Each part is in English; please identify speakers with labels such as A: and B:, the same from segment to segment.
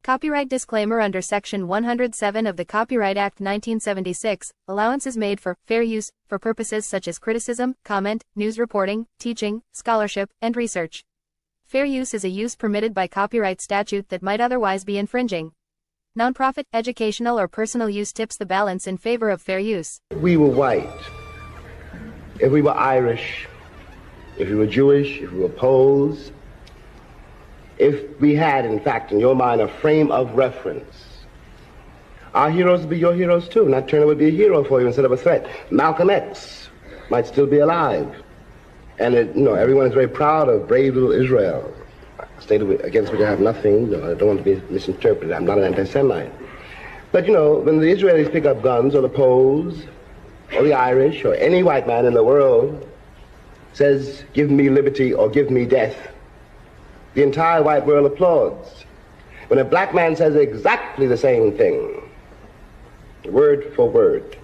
A: Copyright disclaimer. Under Section 107 of the Copyright Act 1976, allowance is made for fair use for purposes such as criticism, comment, news reporting, teaching, scholarship, and research. Fair use is a use permitted by copyright statute that might otherwise be infringing. Nonprofit, educational, or personal use tips the balance in favor of fair use.
B: If we were white, if we were Irish, if we were Jewish, if we were Poles, if we had, in fact, in your mind, a frame of reference, our heroes would be your heroes too. Nat Turner would be a hero for you instead of a threat. Malcolm X might still be alive. And everyone is very proud of brave little Israel, a state against which I have nothing. I don't want to be misinterpreted. I'm not an anti-Semite. But when the Israelis pick up guns, or the Poles, or the Irish, or any white man in the world says, "Give me liberty or give me death," the entire white world applauds. When a black man says exactly the same thing, word for word,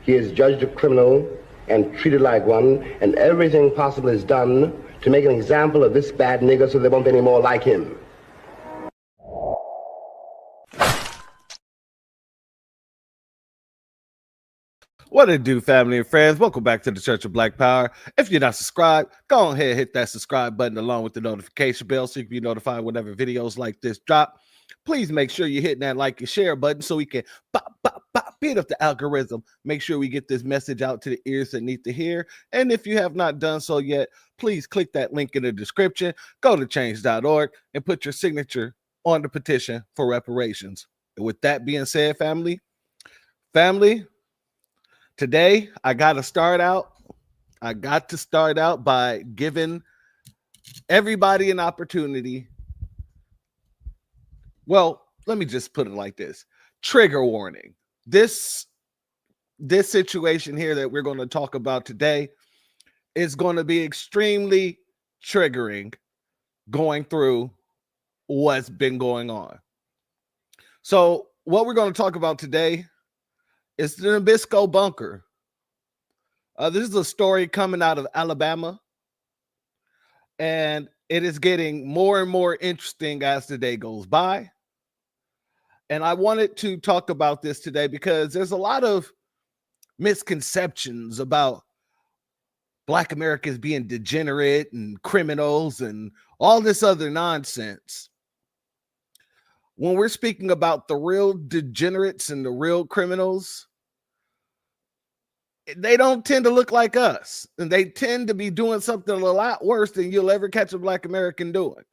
B: he is judged a criminal and treated like one, and everything possible is done to make an example of this bad nigger so there won't be any more like him.
C: What it do, family and friends? Welcome back to the Church of Black Power. If you're not subscribed, go ahead and hit that subscribe button along with the notification bell so you can be notified whenever videos like this drop. Please make sure you're hitting that like and share button so we can beat up the algorithm. Make sure we get this message out to the ears that need to hear. And if you have not done so yet, please click that link in the description. Go to change.org and put your signature on the petition for reparations. And with that being said, family, today, I got to start out by giving everybody an opportunity. Well, let me just put it like this. Trigger warning. This situation here that we're going to talk about today is going to be extremely triggering going through what's been going on. So what we're going to talk about today is the Nabisco Bunker. This is a story coming out of Alabama, and it is getting more and more interesting as the day goes by. And I wanted to talk about this today because there's a lot of misconceptions about Black Americans being degenerate and criminals and all this other nonsense. When we're speaking about the real degenerates and the real criminals, they don't tend to look like us, and they tend to be doing something a lot worse than you'll ever catch a Black American doing.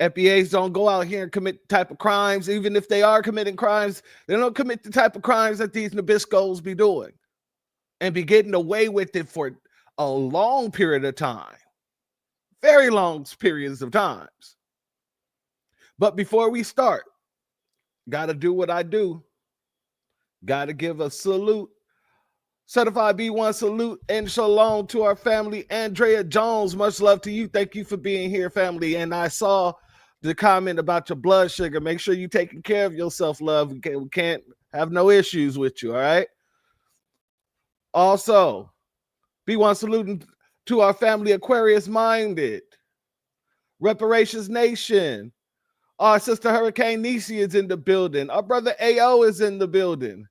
C: FBAs don't go out here and commit the type of crimes. Even if they are committing crimes, they don't commit the type of crimes that these Nabiscos be doing and be getting away with it for a long period of time, very long periods of times. But before we start, got to do what I do. Got to give a salute. Certified B1 salute and shalom to our family. Andrea Jones, much love to you. Thank you for being here, family. And I saw the comment about your blood sugar. Make sure you're taking care of yourself, love. We can't have no issues with you, all right? Also, B1 saluting to our family, Aquarius Minded, Reparations Nation. Our sister Hurricane Nisi is in the building. Our brother AO is in the building.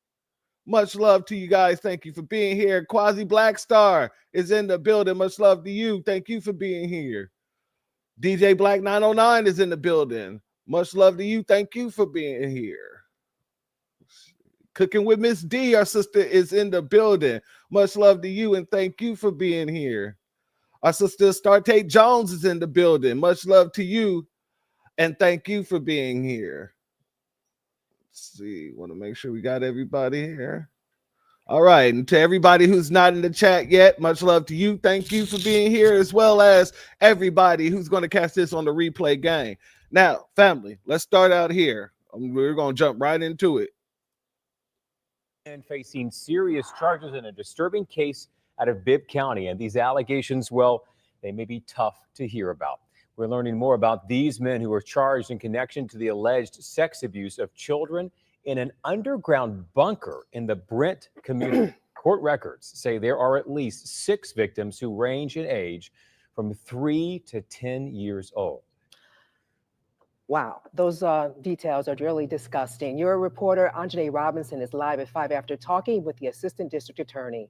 C: Much love to you guys. Thank you for being here. Quasi Black Star is in the building. Much love to you. Thank you for being here. DJ Black 909 is in the building. Much love to you. Thank you for being here. Cooking with Miss D, our sister, is in the building. Much love to you and thank you for being here. Our sister Starte Jones is in the building. Much love to you and thank you for being here. Let's see, want to make sure we got everybody here. All right, and to everybody who's not in the chat yet, much love to you. Thank you for being here, as well as everybody who's going to catch this on the replay game. Now, family, let's start out here. We're going to jump right into it.
D: And facing serious charges in a disturbing case out of Bibb County, and these allegations, well, they may be tough to hear about. We're learning more about these men who were charged in connection to the alleged sex abuse of children in an underground bunker in the Brent community. Court records say there are at least 6 victims who range in age from 3 to 10 years old.
E: Wow, those details are really disgusting. Your reporter, Anjanae Robinson, is live at 5 after talking with the Assistant District Attorney.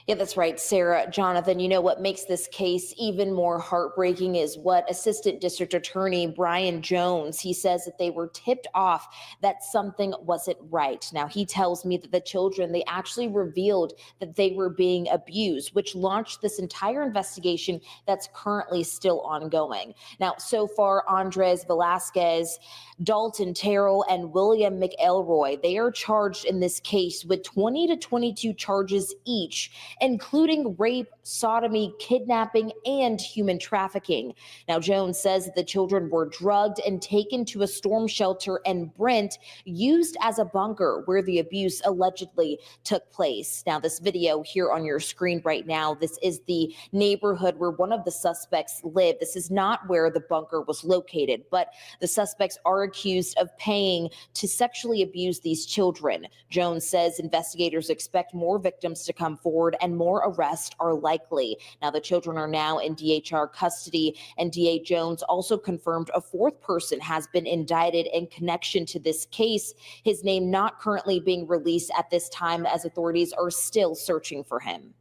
F: Yeah, that's right, Sarah. Jonathan, you know what makes this case even more heartbreaking is what Assistant District Attorney Brian Jones, he says that they were tipped off that something wasn't right. Now, he tells me that the children, they actually revealed that they were being abused, which launched this entire investigation that's currently still ongoing. Now, so far, Andres Velasquez, Dalton Terrell, and William McElroy, they are charged in this case with 20 to 22 charges each, including rape, sodomy, kidnapping, and human trafficking. Now, Jones says that the children were drugged and taken to a storm shelter in Brent, used as a bunker where the abuse allegedly took place. Now, this video here on your screen right now, this is the neighborhood where one of the suspects lived. This is not where the bunker was located, but the suspects are accused of paying to sexually abuse these children. Jones says investigators expect more victims to come forward and more arrests are likely. Now, the children are now in DHR custody, and DA Jones also confirmed a fourth person has been indicted in connection to this case. His name not currently being released at this time, as authorities are still searching for him.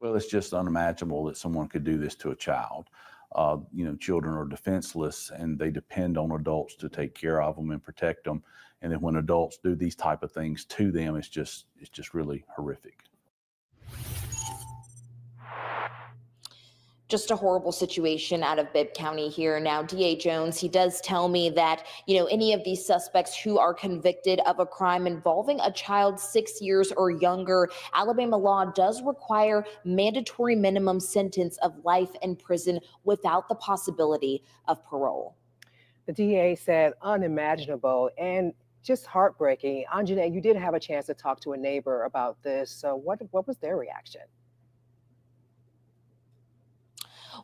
G: Well, it's just unimaginable that someone could do this to a child. You know, children are defenseless and they depend on adults to take care of them and protect them. And then when adults do these type of things to them, it's just really horrific.
F: Just a horrible situation out of Bibb County here. Now, DA Jones, he does tell me that, you know, any of these suspects who are convicted of a crime involving a child 6 years or younger, Alabama law does require mandatory minimum sentence of life in prison without the possibility of parole.
E: The DA said unimaginable and just heartbreaking. Anjanae, you did have a chance to talk to a neighbor about this. So what was their reaction?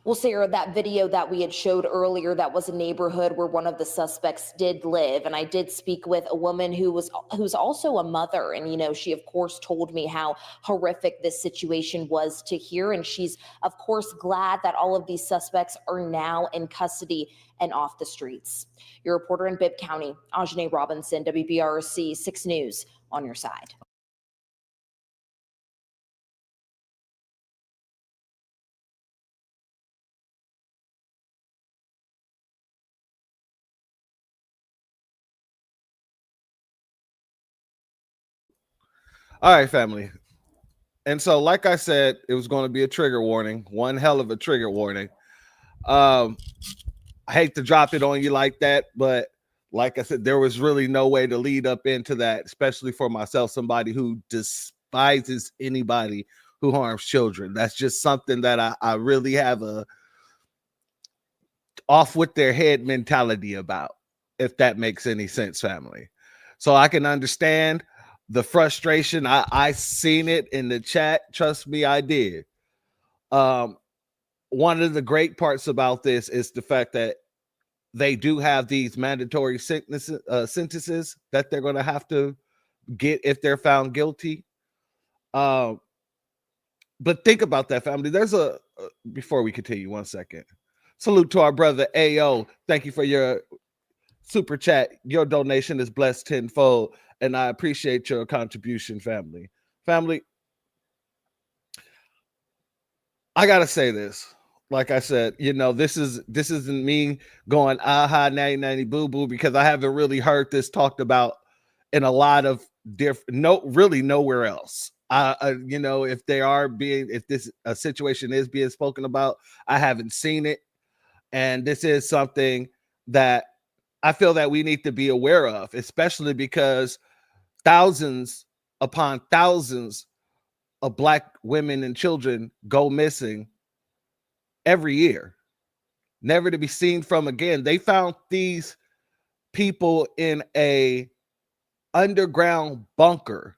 F: Well, Sarah, that video that we had showed earlier, that was a neighborhood where one of the suspects did live. And I did speak with a woman who's also a mother. And, you know, she, of course, told me how horrific this situation was to hear. And she's, of course, glad that all of these suspects are now in custody and off the streets. Your reporter in Bibb County, Anjanae Robinson, WBRC 6 News, on your side.
C: All right, family. And so, like I said, it was going to be a trigger warning, one hell of a trigger warning. I hate to drop it on you like that, but like I said, there was really no way to lead up into that, especially for myself, somebody who despises anybody who harms children. That's just something that I really have a off with their head mentality about, if that makes any sense, family. So I can understand the frustration. I seen it in the chat. Trust me, I did. One of the great parts about this is the fact that they do have these mandatory sentences that they're going to have to get if they're found guilty. But think about that, family. There's before we continue, 1 second. Salute to our brother AO. Thank you for your super chat. Your donation is blessed tenfold, and I appreciate your contribution, family. Family, I gotta say this. Like I said, you know, this isn't me going aha nanny nanny boo boo, because I haven't really heard this talked about in a lot of really nowhere else. You know, if this a situation is being spoken about, I haven't seen it, and this is something that I feel that we need to be aware of, especially because thousands upon thousands of Black women and children go missing every year, never to be seen from again. They found these people in a underground bunker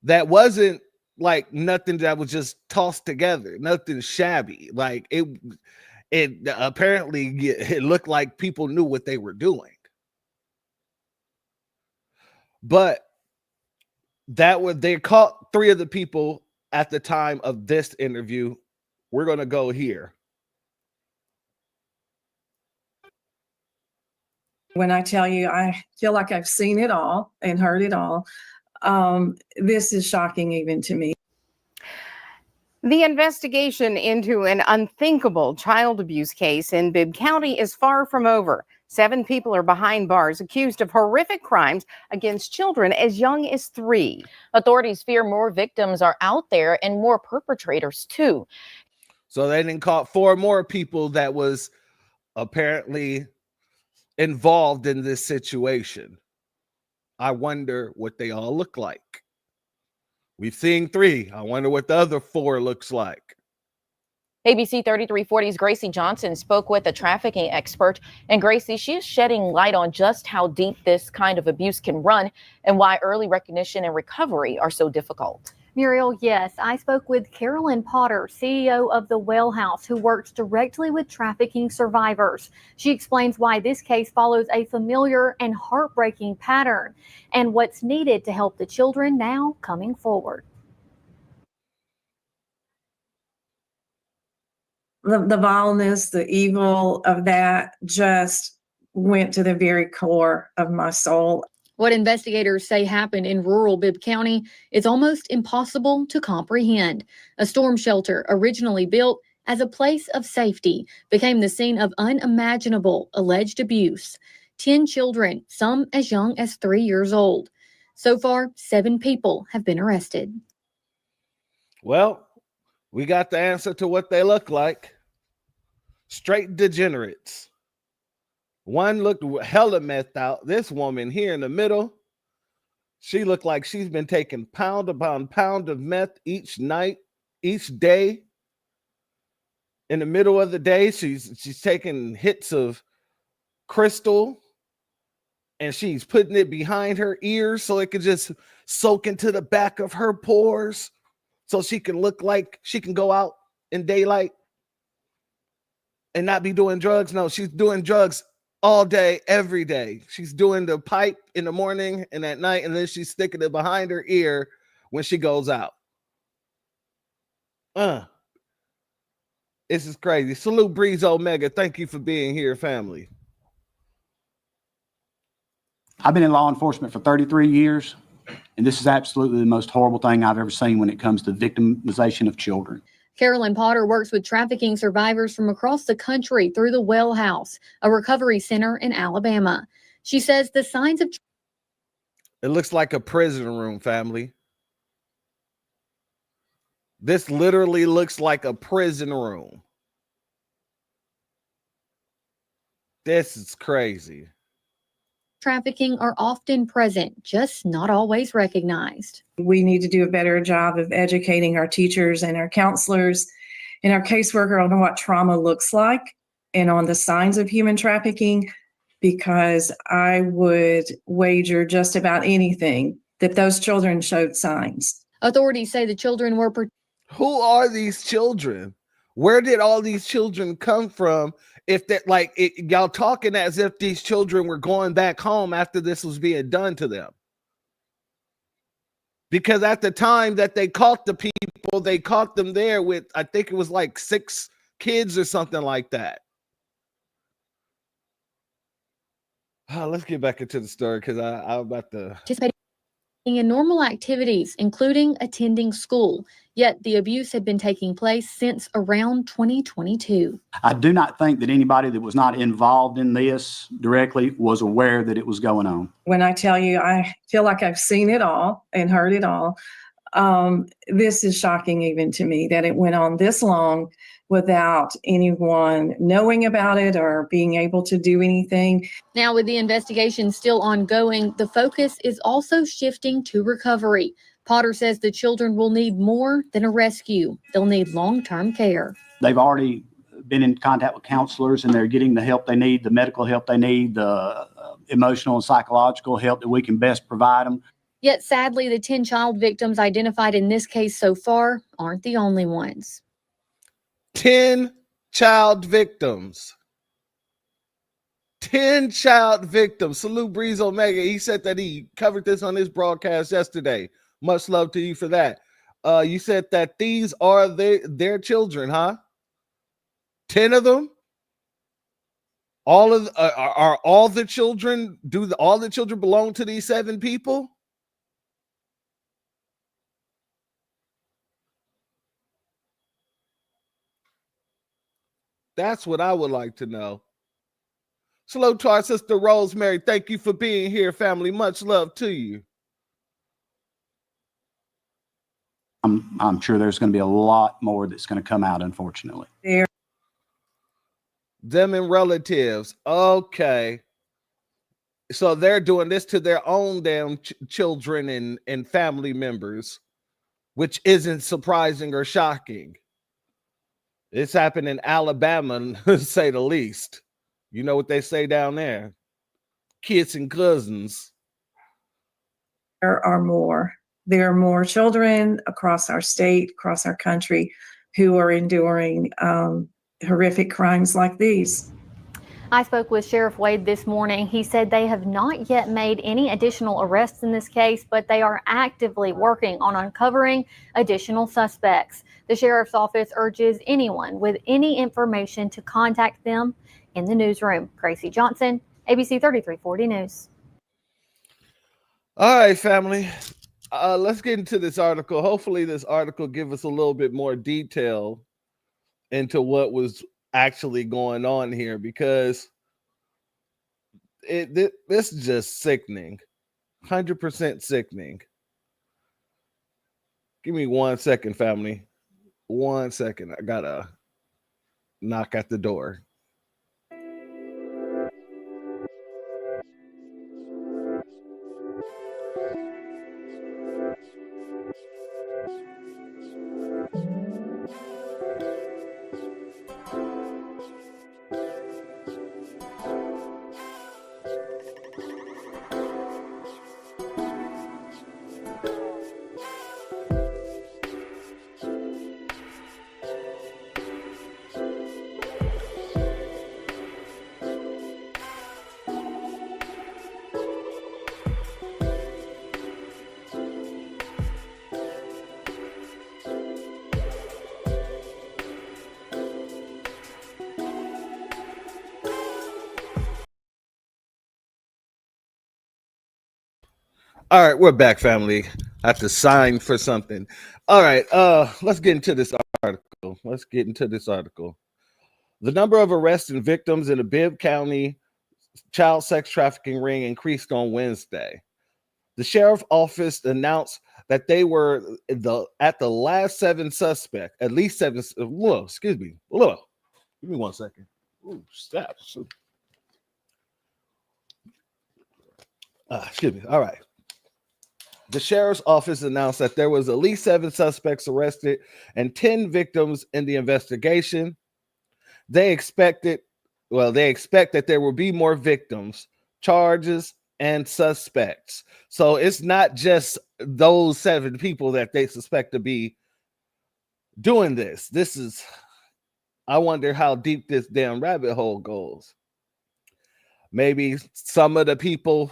C: that wasn't like nothing that was just tossed together, nothing shabby. Like it apparently it looked like people knew what they were doing. But they caught 3 of the people at the time of this interview we're going to go here.
H: When I tell you, I feel like I've seen it all and heard it all. This is shocking even to me.
I: The investigation into an unthinkable child abuse case in Bibb County is far from over. 7 people are behind bars accused of horrific crimes against children as young as 3.
J: Authorities fear more victims are out there and more perpetrators too.
C: So they didn't caught 4 more people that was apparently involved in this situation. I wonder what they all look like. We've seen 3. I wonder what the other 4 looks like.
J: ABC 3340's Gracie Johnson spoke with a trafficking expert. And Gracie, she is shedding light on just how deep this kind of abuse can run and why early recognition and recovery are so difficult.
K: Muriel, yes, I spoke with Carolyn Potter, CEO of the Well House, who works directly with trafficking survivors. She explains why this case follows a familiar and heartbreaking pattern and what's needed to help the children now coming forward.
H: The vileness, the evil of that just went to the very core of my soul.
K: What investigators say happened in rural Bibb County is almost impossible to comprehend. A storm shelter, originally built as a place of safety, became the scene of unimaginable alleged abuse. 10 children, some as young as 3 years old. So far, 7 people have been arrested.
C: Well, we got the answer to what they look like. Straight degenerates. One looked hella methed out. This woman here in the middle, she looked like she's been taking pound upon pound of meth each night, each day. In the middle of the day, she's taking hits of crystal and she's putting it behind her ears so it could just soak into the back of her pores so she can look like she can go out in daylight and not be doing drugs. No, she's doing drugs all day, every day. She's doing the pipe in the morning and at night, and then she's sticking it behind her ear when she goes out. This is crazy. Salute Breeze Omega. Thank you for being here, family.
L: I've been in law enforcement for 33 years, and this is absolutely the most horrible thing I've ever seen when it comes to victimization of children.
K: Carolyn Potter works with trafficking survivors from across the country through the Well House, a recovery center in Alabama. She says the signs of...
C: It looks like a prison room, family. This literally looks like a prison room. This is crazy.
K: Trafficking are often present, just not always recognized.
H: We need to do a better job of educating our teachers and our counselors and our caseworker on what trauma looks like and on the signs of human trafficking, because I would wager just about anything that those children showed signs.
K: Authorities say the children were...
C: Who are these children? Where did all these children come from? If that, like, y'all talking as if these children were going back home after this was being done to them. Because at the time that they caught the people, they caught them there with, I think it was like 6 kids or something like that. Let's get back into the story because I'm about to...
K: participating in normal activities, including attending school. Yet the abuse had been taking place since around 2022.
L: I do not think that anybody that was not involved in this directly was aware that it was going on.
H: When I tell you, I feel like I've seen it all and heard it all. This is shocking even to me that it went on this long without anyone knowing about it or being able to do anything.
K: Now, with the investigation still ongoing, the focus is also shifting to recovery. Potter says the children will need more than a rescue. They'll need long-term care.
L: They've already been in contact with counselors and they're getting the help they need, the medical help they need, the emotional and psychological help that we can best provide them.
K: Yet, sadly, the 10 child victims identified in this case so far aren't the only ones.
C: 10 child victims. 10 child victims. Salute Breeze Omega. He said that he covered this on his broadcast yesterday. Much love to you for that. You said that these are their children, huh? 10 of them? All of are all the children? All the children belong to these 7 people? That's what I would like to know. Salute to our sister Rosemary. Thank you for being here, family. Much love to you.
L: I'm sure there's going to be a lot more that's going to come out, unfortunately.
C: Them and relatives. Okay. So they're doing this to their own damn children and family members, which isn't surprising or shocking. It's happened in Alabama, to say the least. You know what they say down there? Kids and cousins.
H: There are more. There are more children across our state, across our country, who are enduring horrific crimes like these.
K: I spoke with Sheriff Wade this morning. He said they have not yet made any additional arrests in this case, but they are actively working on uncovering additional suspects. The sheriff's office urges anyone with any information to contact them in the newsroom. Gracie Johnson, ABC 3340 News.
C: All right, family. Let's get into this article. Hopefully this article gives us a little bit more detail into what was actually going on here, because this is just sickening. 100% sickening. Give me 1 second, family. 1 second. I gotta knock at the door. All right, we're back, family. I have to sign for something. All right, let's get into this article. The number of arrests and victims in the Bibb County child sex trafficking ring increased on Wednesday. The sheriff's office announced that they were at the last 7 suspects, at least 7. Whoa, excuse me. Whoa, give me 1 second. Ooh, stop. Excuse me. All right. The sheriff's office announced that there was at least 7 suspects arrested and 10 victims in the investigation. They expect that there will be more victims, charges, and suspects. So it's not just those 7 people that they suspect to be doing this. I wonder how deep this damn rabbit hole goes. Maybe some of the people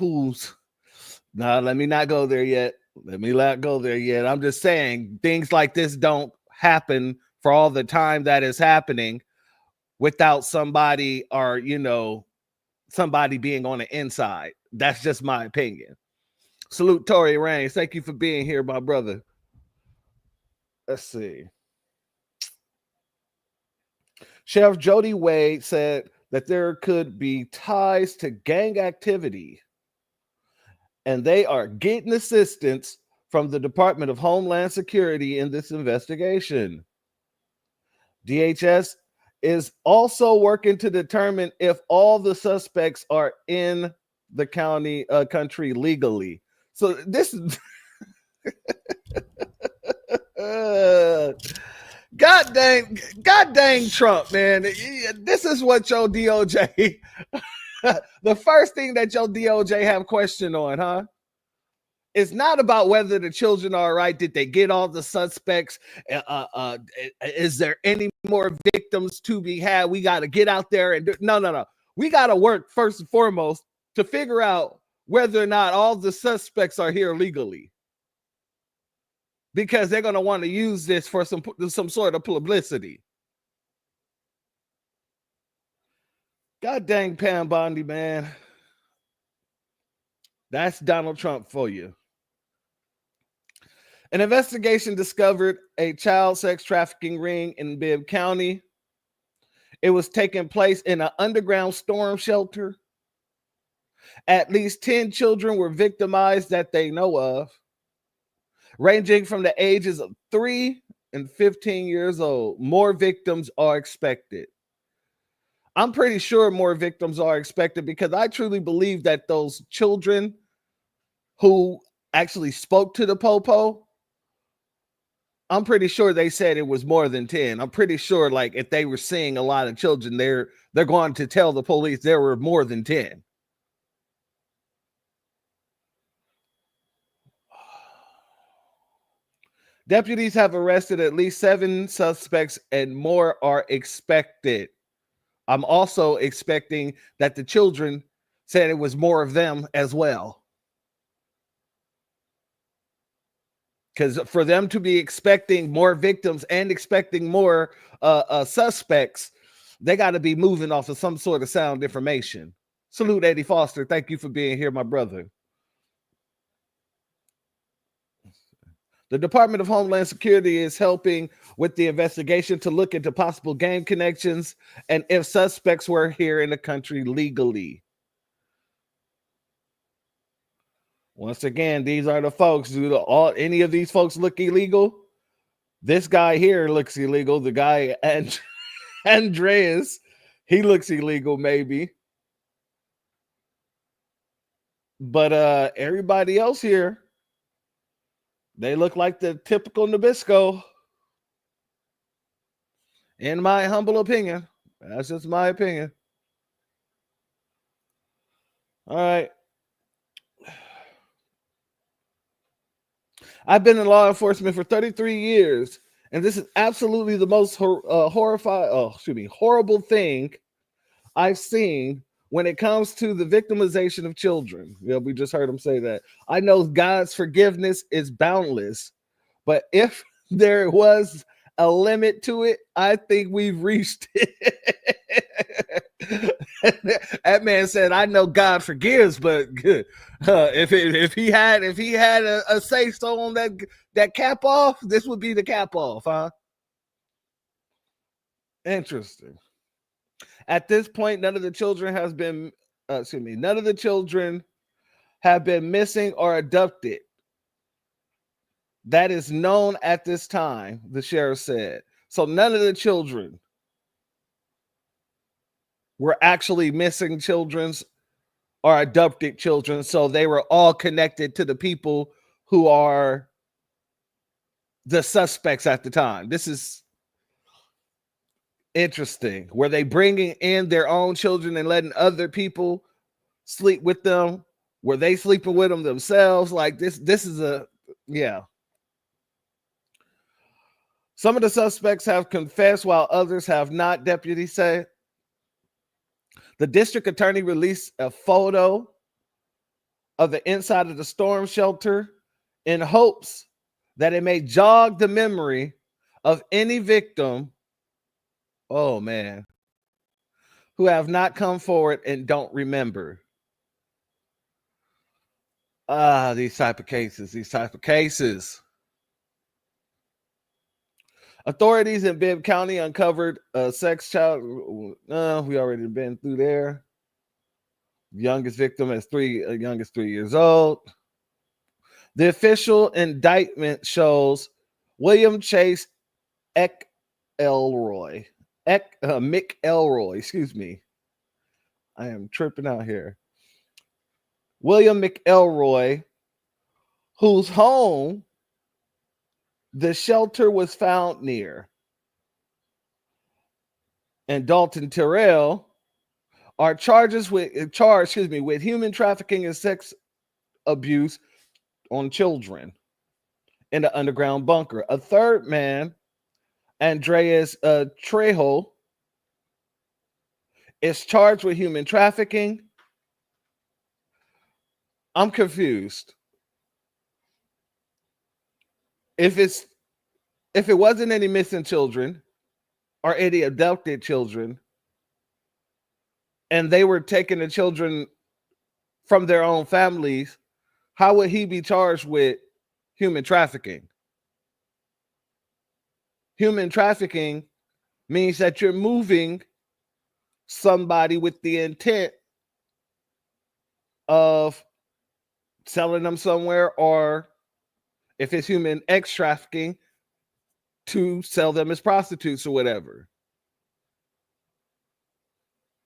C: let me not go there yet. I'm just saying things like this don't happen for all the time that is happening without somebody or, somebody being on the inside. That's just my opinion. Salute Tory Raines. Thank you for being here, my brother. Let's see. Sheriff Jody Wade said that there could be ties to gang activity, and they are getting assistance from the Department of Homeland Security in this investigation. DHS is also working to determine if all the suspects are in the country legally. So this is God dang Trump, man. This is what your DOJ the first thing that your DOJ have question on, huh? It's not about whether the children are right. Did they get all the suspects? Is there any more victims to be had? We got to get out there and no. We got to work first and foremost to figure out whether or not all the suspects are here legally. because they're going to want to use this for some sort of publicity. God dang Pam Bondi, man. That's Donald Trump for you. An investigation discovered a child sex trafficking ring in Bibb County. It was taking place in an underground storm shelter. At least 10 children were victimized that they know of, ranging from the ages of 3 and 15 years old. More victims are expected. I'm pretty sure more victims are expected because I truly believe that those children who actually spoke to the popo, I'm pretty sure they said it was more than 10. I'm pretty sure, like, if they were seeing a lot of children, they're going to tell the police there were more than 10. Deputies have arrested at least 7 suspects and more are expected. I'm also expecting that the children said it was more of them as well. Because for them to be expecting more victims and expecting more suspects, they got to be moving off of some sort of sound information. Salute, Eddie Foster. Thank you for being here, my brother. The Department of Homeland Security is helping with the investigation to look into possible gang connections and if suspects were here in the country legally. Once again, these are the folks. Do any of these folks look illegal? This guy here looks illegal. The guy Andreas, he looks illegal maybe. But everybody else here, they look like the typical Nabisco. In my humble opinion. That's just my opinion. All right. I've been in law enforcement for 33 years, and this is absolutely the most horrible thing I've seen when it comes to the victimization of children. Yeah, we just heard him say that. I know God's forgiveness is boundless, but if there was a limit to it, I think we've reached it. That man said, I know God forgives, but if he had a say so on that cap off, this would be the cap off, huh? Interesting. At this point, none of the children have been missing or abducted. That is known at this time, the sheriff said. So none of the children were actually missing children or adopted children. So they were all connected to the people who are the suspects at the time. This is interesting. Were they bringing in their own children and letting other people sleep with them? Were they sleeping with them themselves? Like this is yeah. Some of the suspects have confessed while others have not, deputies say. The district attorney released a photo of the inside of the storm shelter in hopes that it may jog the memory of any victim, oh man, who have not come forward and don't remember. These type of cases. Authorities in Bibb County uncovered a sex child. We already been through there. Youngest victim is 3 years old. The official indictment shows William Chase McElroy. Excuse me. I am tripping out here. William McElroy, whose home the shelter was found near, and Dalton Terrell are charged with human trafficking and sex abuse on children in the underground bunker. A third man, Andreas Trejo, is charged with human trafficking. I'm confused. if it wasn't any missing children or any abducted children, and they were taking the children from their own families, how would he be charged with human trafficking? Human trafficking means that you're moving somebody with the intent of selling them somewhere, or if it's human X trafficking, to sell them as prostitutes or whatever.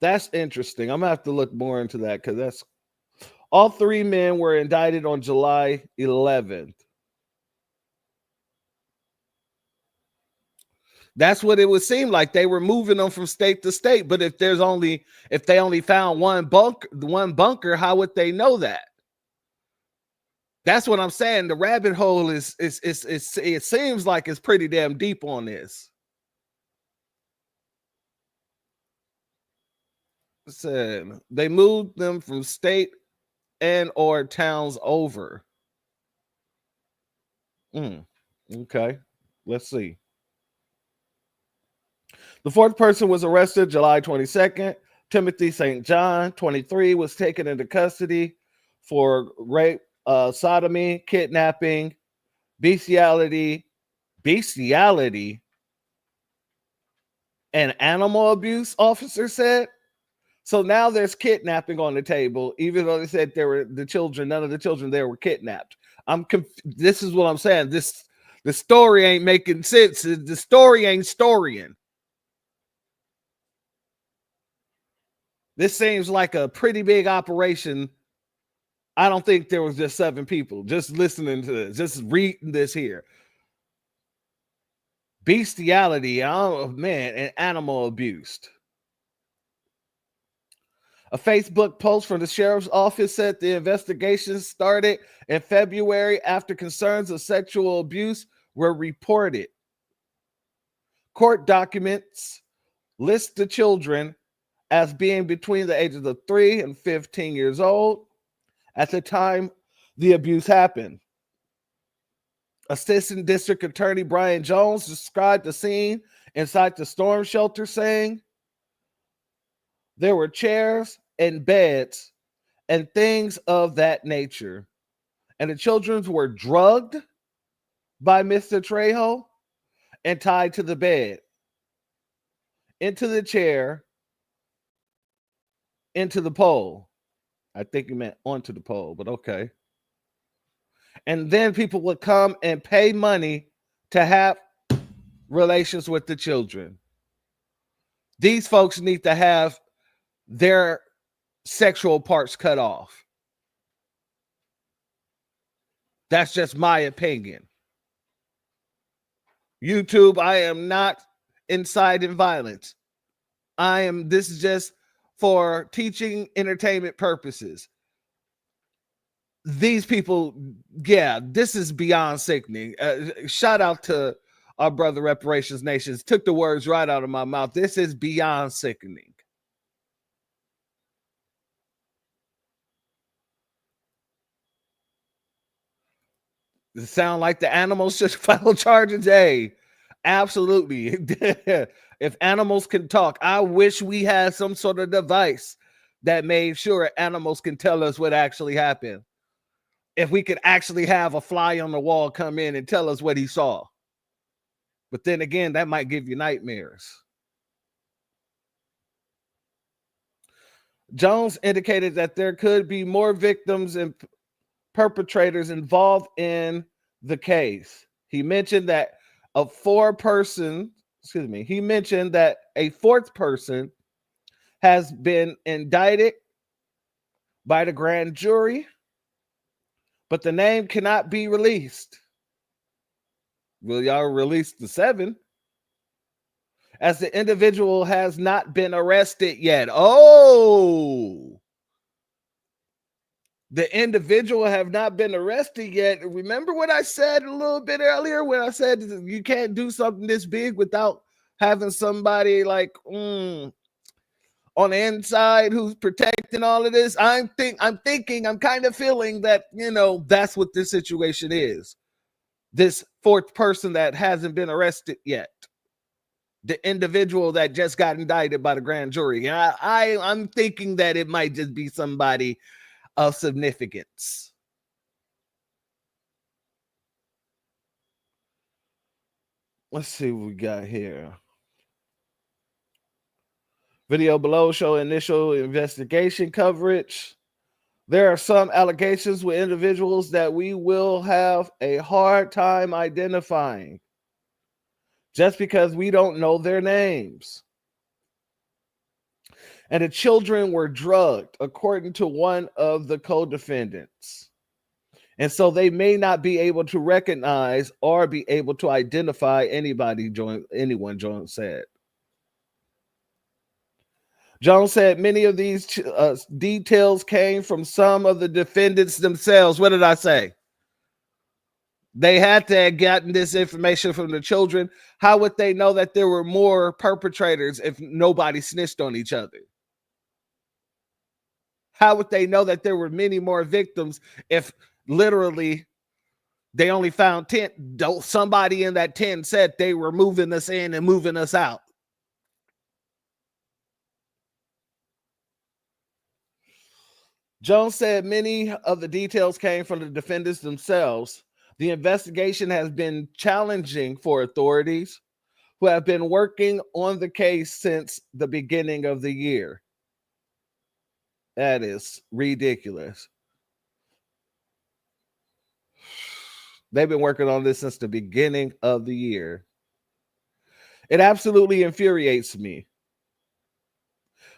C: That's interesting. I'm gonna have to look more into that, because that's all three men were indicted on July 11th. That's what it would seem like. They were moving them from state to state. But if they only found one bunker, how would they know that? That's what I'm saying. The rabbit hole is it seems like it's pretty damn deep on this. Said they moved them from state and or towns over. Okay, let's see. The fourth person was arrested July 22nd. Timothy St. John, 23, was taken into custody for rape, sodomy, kidnapping, bestiality, and animal abuse, officer said. So now there's kidnapping on the table, even though they said there were the children, none of the children there were kidnapped. This is what I'm saying. The story ain't making sense. The story ain't storying. This seems like a pretty big operation. I don't think there was just 7 people. Just listening to this, just reading this here. Bestiality, oh man, and animal abuse. A Facebook post from the sheriff's office said the investigation started in February after concerns of sexual abuse were reported. Court documents list the children as being between the ages of 3 and 15 years old at the time the abuse happened. Assistant District Attorney Brian Jones described the scene inside the storm shelter, saying, "There were chairs and beds and things of that nature. And the children were drugged by Mr. Trejo and tied to the bed, into the chair, into the pole." I think he meant onto the pole, but okay. And then people would come and pay money to have relations with the children. These folks need to have their sexual parts cut off. That's just my opinion. YouTube, I am not inciting violence. This is just for teaching, entertainment purposes. These people, yeah, this is beyond sickening. Shout out to our brother Reparations Nations. Took the words right out of my mouth. This is beyond sickening. Does it sound like the animals should file charges? Hey, absolutely. If animals can talk, I wish we had some sort of device that made sure animals can tell us what actually happened. If we could actually have a fly on the wall come in and tell us what he saw. But then again, that might give you nightmares. Jones indicated that there could be more victims and perpetrators involved in the case. He mentioned that a fourth person has been indicted by the grand jury, but the name cannot be released. Will y'all release the 7? As the individual has not been arrested yet. Oh, the individual have not been arrested yet. Remember what I said a little bit earlier when I said you can't do something this big without having somebody like on the inside who's protecting all of this. I'm kind of feeling that, that's what this situation is. this fourth person that hasn't been arrested yet, the individual that just got indicted by the grand jury. I'm thinking that it might just be somebody of significance. Let's see what we got here. Video below show initial investigation coverage. There are some allegations with individuals that we will have a hard time identifying just because we don't know their names. And the children were drugged, according to one of the co-defendants. And so they may not be able to recognize or be able to identify anyone, Jones said. Jones said many of these details came from some of the defendants themselves. What did I say? They had to have gotten this information from the children. How would they know that there were more perpetrators if nobody snitched on each other? How would they know that there were many more victims if literally they only found 10? Somebody in that 10 said they were moving us in and moving us out. Jones said many of the details came from the defendants themselves. The investigation has been challenging for authorities who have been working on the case since the beginning of the year. That is ridiculous. They've been working on this since the beginning of the year. It absolutely infuriates me.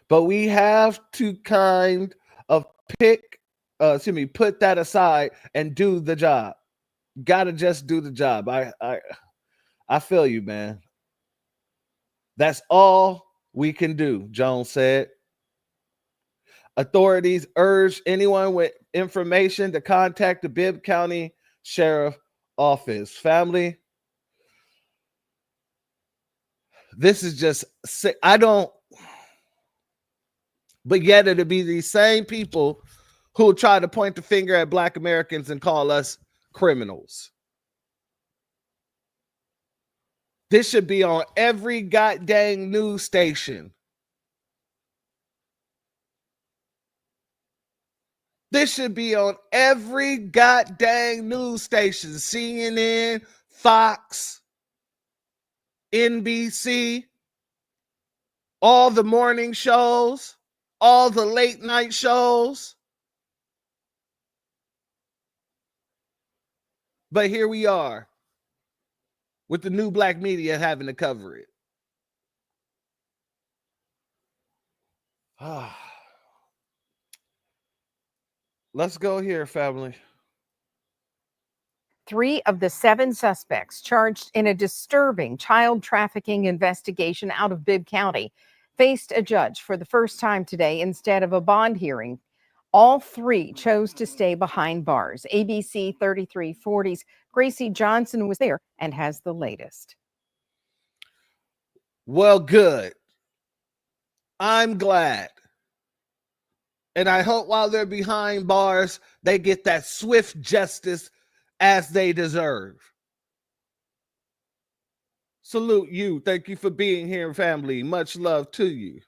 C: But we have to kind of put that aside and do the job. Gotta just do the job. I feel you, man. That's all we can do, Jones said. Authorities urge anyone with information to contact the Bibb County Sheriff Office. Family, this is just sick. But yet it'll be these same people who try to point the finger at Black Americans and call us criminals. This should be on every goddamn news station. This should be on every goddamn news station. CNN, Fox, NBC, all the morning shows, all the late night shows. But here we are with the new black media having to cover it. Let's go here, family.
I: 3 of the 7 suspects charged in a disturbing child trafficking investigation out of Bibb County faced a judge for the first time today instead of a bond hearing. All 3 chose to stay behind bars. ABC 3340's Gracie Johnson was there and has the latest.
C: Well, good. I'm glad. And I hope while they're behind bars, they get that swift justice as they deserve. Salute you. Thank you for being here, family. Much love to you.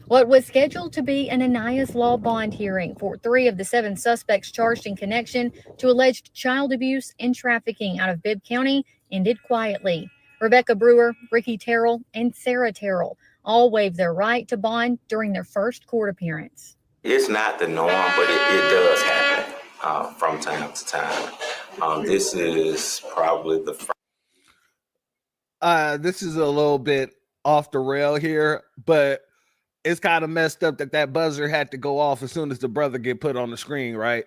K: What was scheduled to be an Anna's Law bond hearing for 3 of the 7 suspects charged in connection to alleged child abuse and trafficking out of Bibb County ended quietly. Rebecca Brewer, Ricky Terrell, and Sarah Terrell all waived their right to bond during their first court appearance.
M: It's not the norm, but it does happen from time to time. This is probably the first.
C: This is a little bit off the rail here, but it's kind of messed up that buzzer had to go off as soon as the brother get put on the screen, right?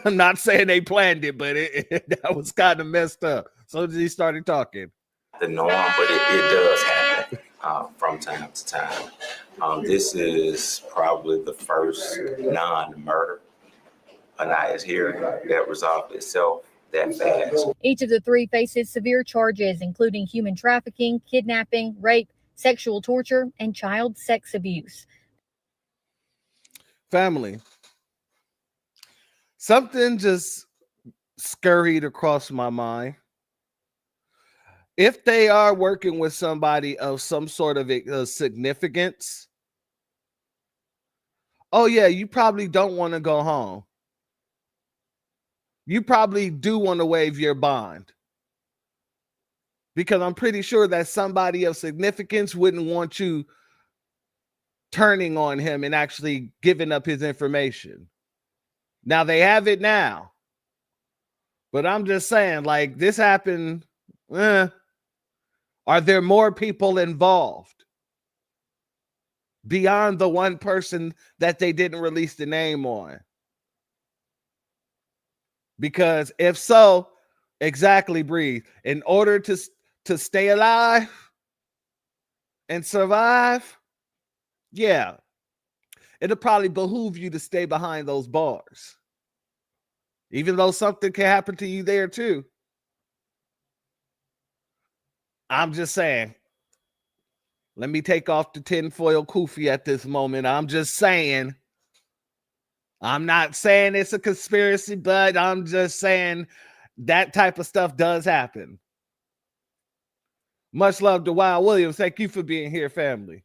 C: I'm not saying they planned it, but that was kind of messed up. So he started talking.
M: The norm, but it does happen from time to time. This is probably the first non-murder Anna's hearing that resolved itself that fast.
K: Each of the 3 faces severe charges, including human trafficking, kidnapping, rape, sexual torture, and child sex abuse.
C: Family, Something just scurried across my mind. If they are working with somebody of some sort of significance, oh yeah, you probably don't want to go home. You probably do want to waive your bond. Because I'm pretty sure that somebody of significance wouldn't want you turning on him and actually giving up his information. Now they have it now. But I'm just saying, like, this happened. Are there more people involved beyond the one person that they didn't release the name on? Because if so, exactly, Breathe. In order to stay alive and survive, yeah, it'll probably behoove you to stay behind those bars. Even though something can happen to you there too. I'm just saying. Let me take off the tinfoil kufi at this moment. I'm just saying. I'm not saying it's a conspiracy, but I'm just saying that type of stuff does happen. Much love to Wild Williams. Thank you for being here, family.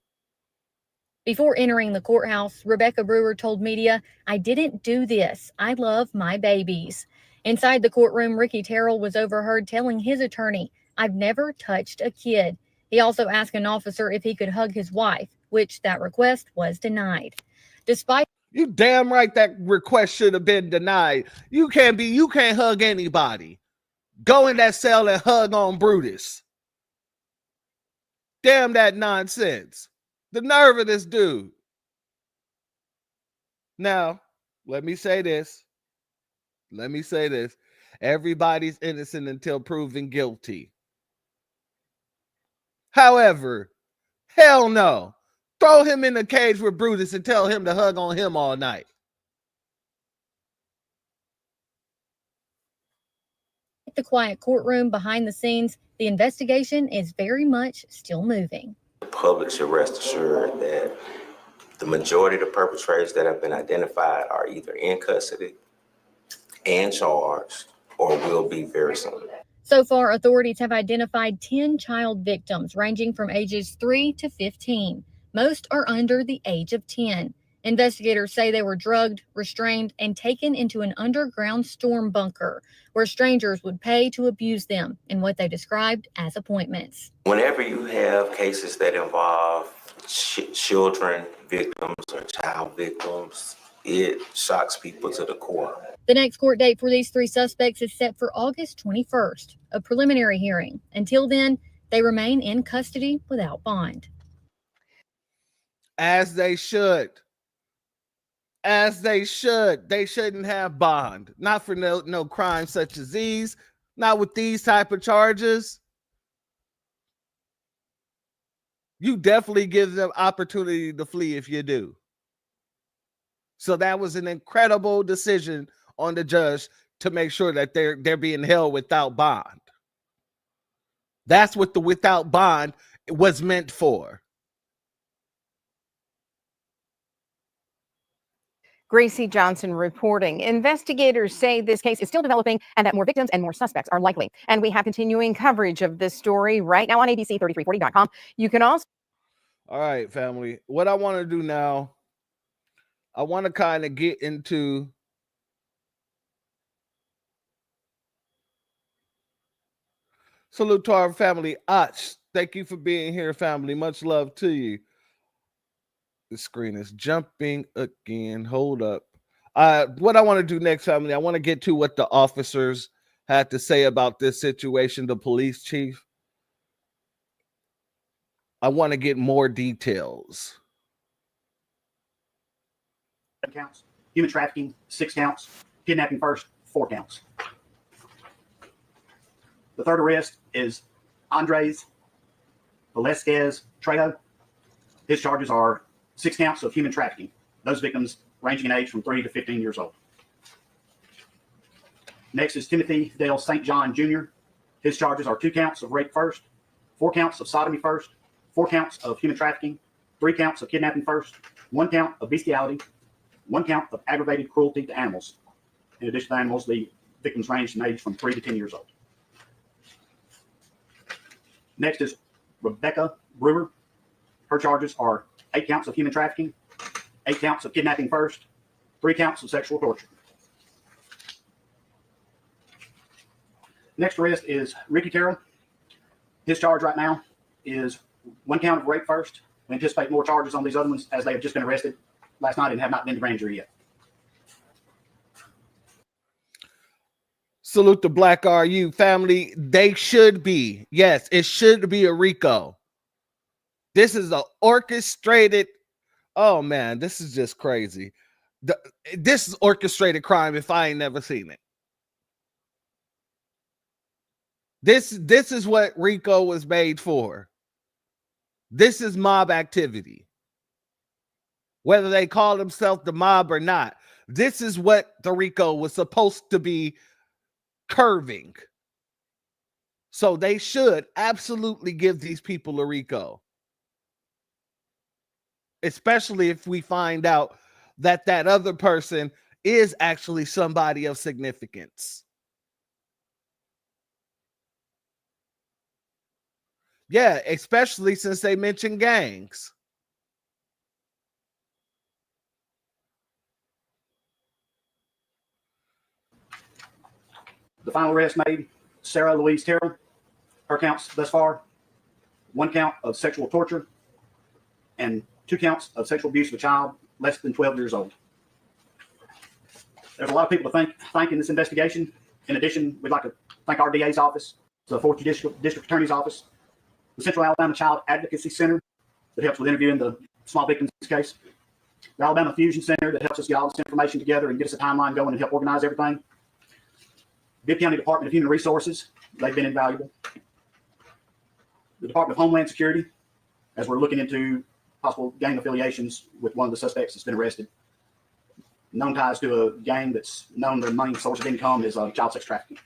K: Before entering the courthouse, Rebecca Brewer told media, "I didn't do this. I love my babies." Inside the courtroom, Ricky Terrell was overheard telling his attorney, "I've never touched a kid." He also asked an officer if he could hug his wife, which that request was denied. Despite
C: You damn right that request should have been denied. You can't hug anybody. Go in that cell and hug on Brutus. Damn that nonsense. The nerve of this dude. Now, let me say this. Everybody's innocent until proven guilty. However, hell no. Throw him in the cage with Brutus and tell him to hug on him all night.
K: the quiet courtroom behind the scenes, the investigation is very much still moving.
M: The public should rest assured that the majority of the perpetrators that have been identified are either in custody and charged or will be very soon.
K: So far, authorities have identified 10 child victims ranging from ages 3 to 15. Most are under the age of 10. Investigators say they were drugged, restrained, and taken into an underground storm bunker where strangers would pay to abuse them in what they described as appointments.
M: Whenever you have cases that involve children victims or child victims, it shocks people to the core.
K: The next court date for these three suspects is set for August 21st, a preliminary hearing. Until then, they remain in custody without bond.
C: As they should. As they should. They shouldn't have bond. Not for no crimes such as these. Not with these type of charges. You definitely give them opportunity to flee if you do. So that was an incredible decision on the judge to make sure that they're being held without bond. That's what the without bond was meant for.
I: Gracie Johnson reporting. Investigators say this case is still developing and that more victims and more suspects are likely. And we have continuing coverage of this story right now on ABC3340.com. You can also.
C: All right, family. What I want to do now, I want to kind of get into salute to our family. Ach, thank you for being here, family. Much love to you. The screen is jumping again. Hold up. What I want to do next, family, I want to get to what the officers had to say about this situation, the police chief. I want to get more details.
L: Counts. Human trafficking, 6 counts. Kidnapping first, 4 counts. The third arrest is Andres Velasquez Trejo. His charges are 6 counts of human trafficking. Those victims ranging in age from 3 to 15 years old. Next is Timothy Dale St. John Jr. His charges are 2 counts of rape first, 4 counts of sodomy first, 4 counts of human trafficking, 3 counts of kidnapping first, 1 count of bestiality, 1 count of aggravated cruelty to animals. In addition to animals, the victims ranged in age from 3 to 10 years old. Next is Rebecca Brewer. Her charges are 8 counts of human trafficking, 8 counts of kidnapping first, 3 counts of sexual torture. Next arrest is Ricky Terrell. His charge right now is 1 count of rape first. We anticipate more charges on these other ones as they have just been arrested last night and have not been to grand jury yet.
C: Salute the Black RU family. They should be. Yes, it should be a RICO. This is an orchestrated. Oh man, this is just crazy. This is orchestrated crime if I ain't never seen it. This is what RICO was made for. This is mob activity. Whether they call themselves the mob or not, this is what the RICO was supposed to be curving. So they should absolutely give these people a RICO. Especially if we find out that that other person is actually somebody of significance. Yeah, especially since they mentioned gangs.
L: The final arrest made, Sarah Louise Terrell. Her counts thus far, 1 count of sexual torture and 2 counts of sexual abuse of a child less than 12 years old. There's a lot of people to thank in this investigation. In addition, we'd like to thank our DA's office, the 4th District Attorney's Office, the Central Alabama Child Advocacy Center that helps with interviewing the small victims in this case, the Alabama Fusion Center that helps us get all this information together and get us a timeline going and help organize everything, Bibb County Department of Human Resources, they've been invaluable, the Department of Homeland Security, as we're looking into possible gang affiliations with one of the suspects that's been arrested, known ties to a gang that's known their main source of income is child sex trafficking.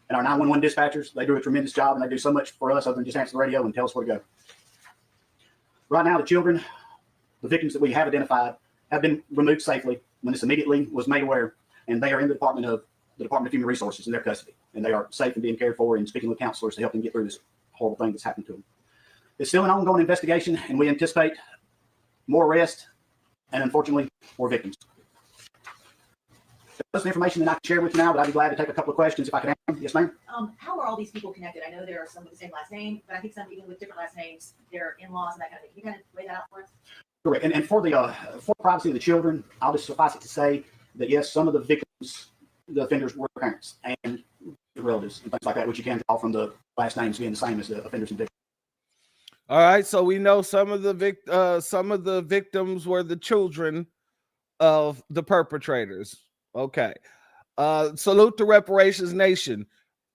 L: And our 911 dispatchers, they do a tremendous job, and they do so much for us other than just answer the radio and tell us where to go. Right now, the children, the victims that we have identified, have been removed safely when this immediately was made aware, and they are in the Department of Human Resources in their custody, and they are safe and being cared for and speaking with counselors to help them get through this horrible thing that's happened to them. It's still an ongoing investigation, and we anticipate more arrests and, unfortunately, more victims. That's the information that I can share with you now, but I'd be glad to take a couple of questions if I can answer them. Yes, ma'am?
N: How are all these people connected? I know there are some with the same last name, but I think some even with different last names, they're in-laws and that kind of thing. Can you kind of lay that out for us?
L: Correct. And for the privacy of the children, I'll just suffice it to say that, yes, some of the victims, the offenders, were parents and relatives and things like that, which you can tell from the last names being the same as the offenders and victims.
C: All right, so we know some of the victims were the children of the perpetrators. Okay. Salute to Reparations Nation.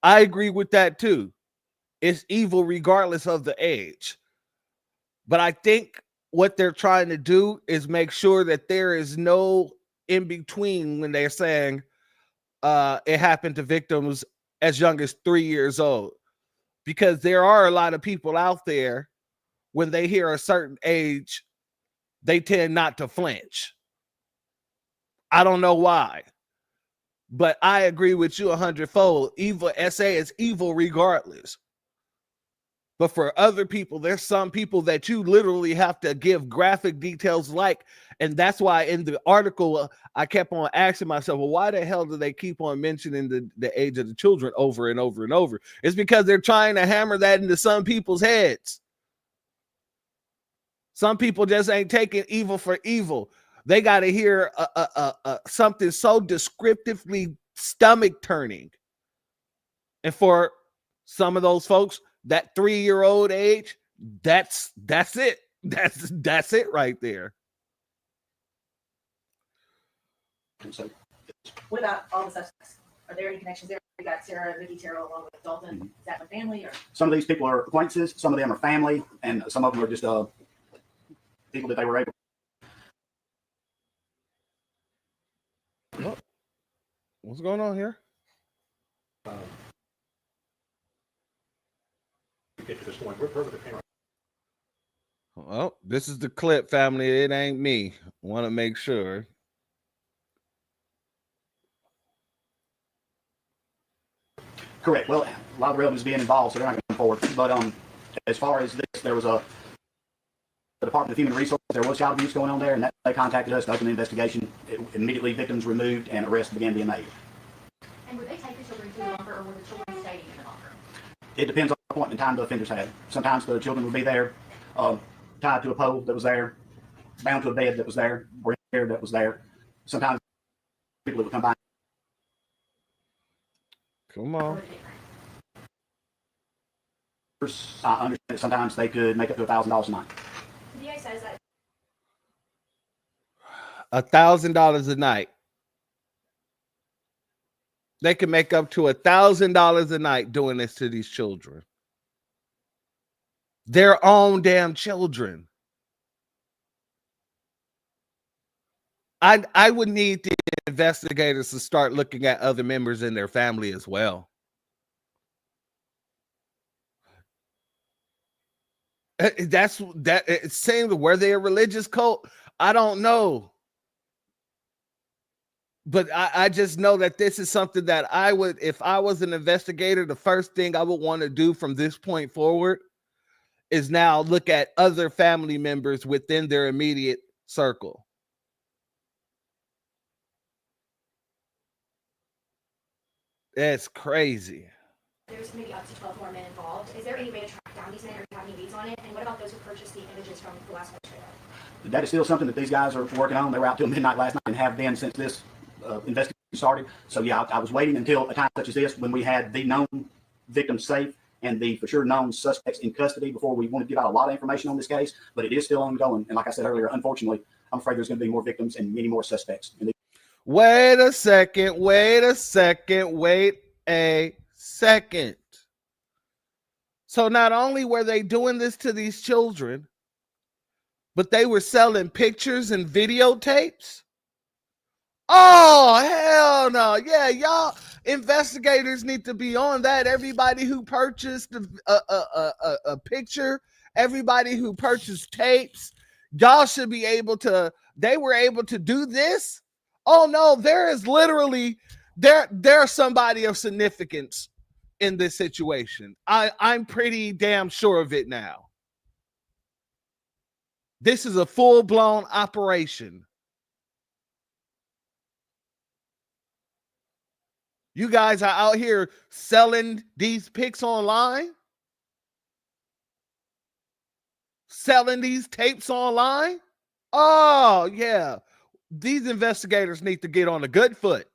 C: I agree with that too. It's evil regardless of the age. But I think what they're trying to do is make sure that there is no in between when they're saying it happened to victims as young as 3 years old. Because there are a lot of people out there, when they hear a certain age, they tend not to flinch. I don't know why, but I agree with you 100-fold. Evil SA is evil regardless. But for other people, there's some people that you literally have to give graphic details like, and that's why in the article, I kept on asking myself, well, why the hell do they keep on mentioning the age of the children over and over and over? It's because they're trying to hammer that into some people's heads. Some people just ain't taking evil for evil. They got to hear something so descriptively stomach turning. And for some of those folks, that 3-year-old age, that's it. That's it right there.
N: What about all the suspects? Are there any connections there? We got Sarah, Ricky Terrell, along with Dalton. Is that one family? Or
L: some of these people are acquaintances, some of them are family, and some of them are just people that they were able.
C: What's going on here?
O: Get to this point. Where the camera?
C: Well, this is the clip, family. It ain't me. Want to make sure.
L: Correct. Well, a lot of the relatives being involved, so they're not going to come forward. But as far as this, there was the Department of Human Resources, there was child abuse going on there, and that they contacted us to open the investigation. Immediately, victims removed and arrests began being made.
N: And would they take the children to the bunker, or were the children staying in the bunker?
L: It depends on the point in time the offenders had. Sometimes the children would be there, tied to a pole that was there, bound to a bed that was there, or in a chair that was there. Sometimes people would come by.
C: Come on.
L: I understand that sometimes they could make up to $1,000 a night.
N: The DA says that
C: $1,000 a night. They can make up to $1,000 a night doing this to these children. Their own damn children. I would need the investigators to start looking at other members in their family as well. It's saying were they a religious cult? I don't know. But I just know that this is something that I would, if I was an investigator, the first thing I would want to do from this point forward is now look at other family members within their immediate circle. That's crazy.
N: there's maybe up to 12 more men involved. Is there any way to track down these men, or do you have any leads on it? And what about those who purchased the images from the last trailer?
L: That is still something that these guys are working on. They were out till midnight last night and have been since this investigation started. So yeah, I was waiting until a time such as this when we had the known victims safe and the for sure known suspects in custody before we want to give out a lot of information on this case. But it is still ongoing. And like I said earlier, unfortunately, I'm afraid there's going to be more victims and many more suspects.
C: Wait a second. So not only were they doing this to these children, but they were selling pictures and videotapes. Oh, hell no. Yeah, y'all investigators need to be on that. Everybody who purchased a picture, everybody who purchased tapes, y'all should be able to, they were able to do this. Oh no, there is literally, there's somebody of significance in this situation. I'm pretty damn sure of it now. This is a full-blown operation. You guys are out here selling these pics online? Selling these tapes online? Oh, yeah. These investigators need to get on a good foot.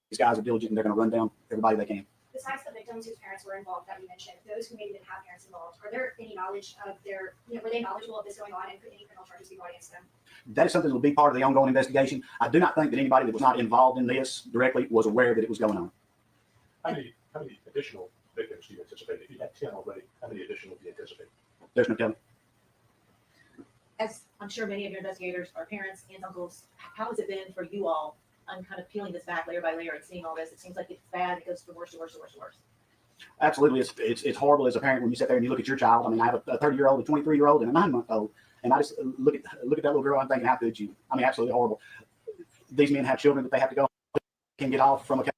L: These guys are diligent and they're going to run down everybody they can.
N: Besides the victims whose parents were involved that we mentioned, those who maybe didn't have parents involved, are there any knowledge of their, were they knowledgeable of this going on, and could any criminal charges be brought against them?
L: That is something that will be part of the ongoing investigation. I do not think that anybody that was not involved in this directly was aware that it was going on.
O: How many additional victims do you anticipate? If you had 10 already, how many additional do you anticipate?
L: There's no telling.
N: As I'm sure many of your investigators are parents and uncles, how has it been for you all on kind of peeling this back layer by layer and seeing all this? It seems like it's bad. It goes from worse to worse to worse to worse.
L: Absolutely. It's horrible as a parent when you sit there and you look at your child. I mean, I have a 30-year-old, a 23-year-old, and a 9-month-old. And I just look at that little girl. I'm thinking, how could you? I mean, absolutely horrible. These men have children that they have to go and get off from a case.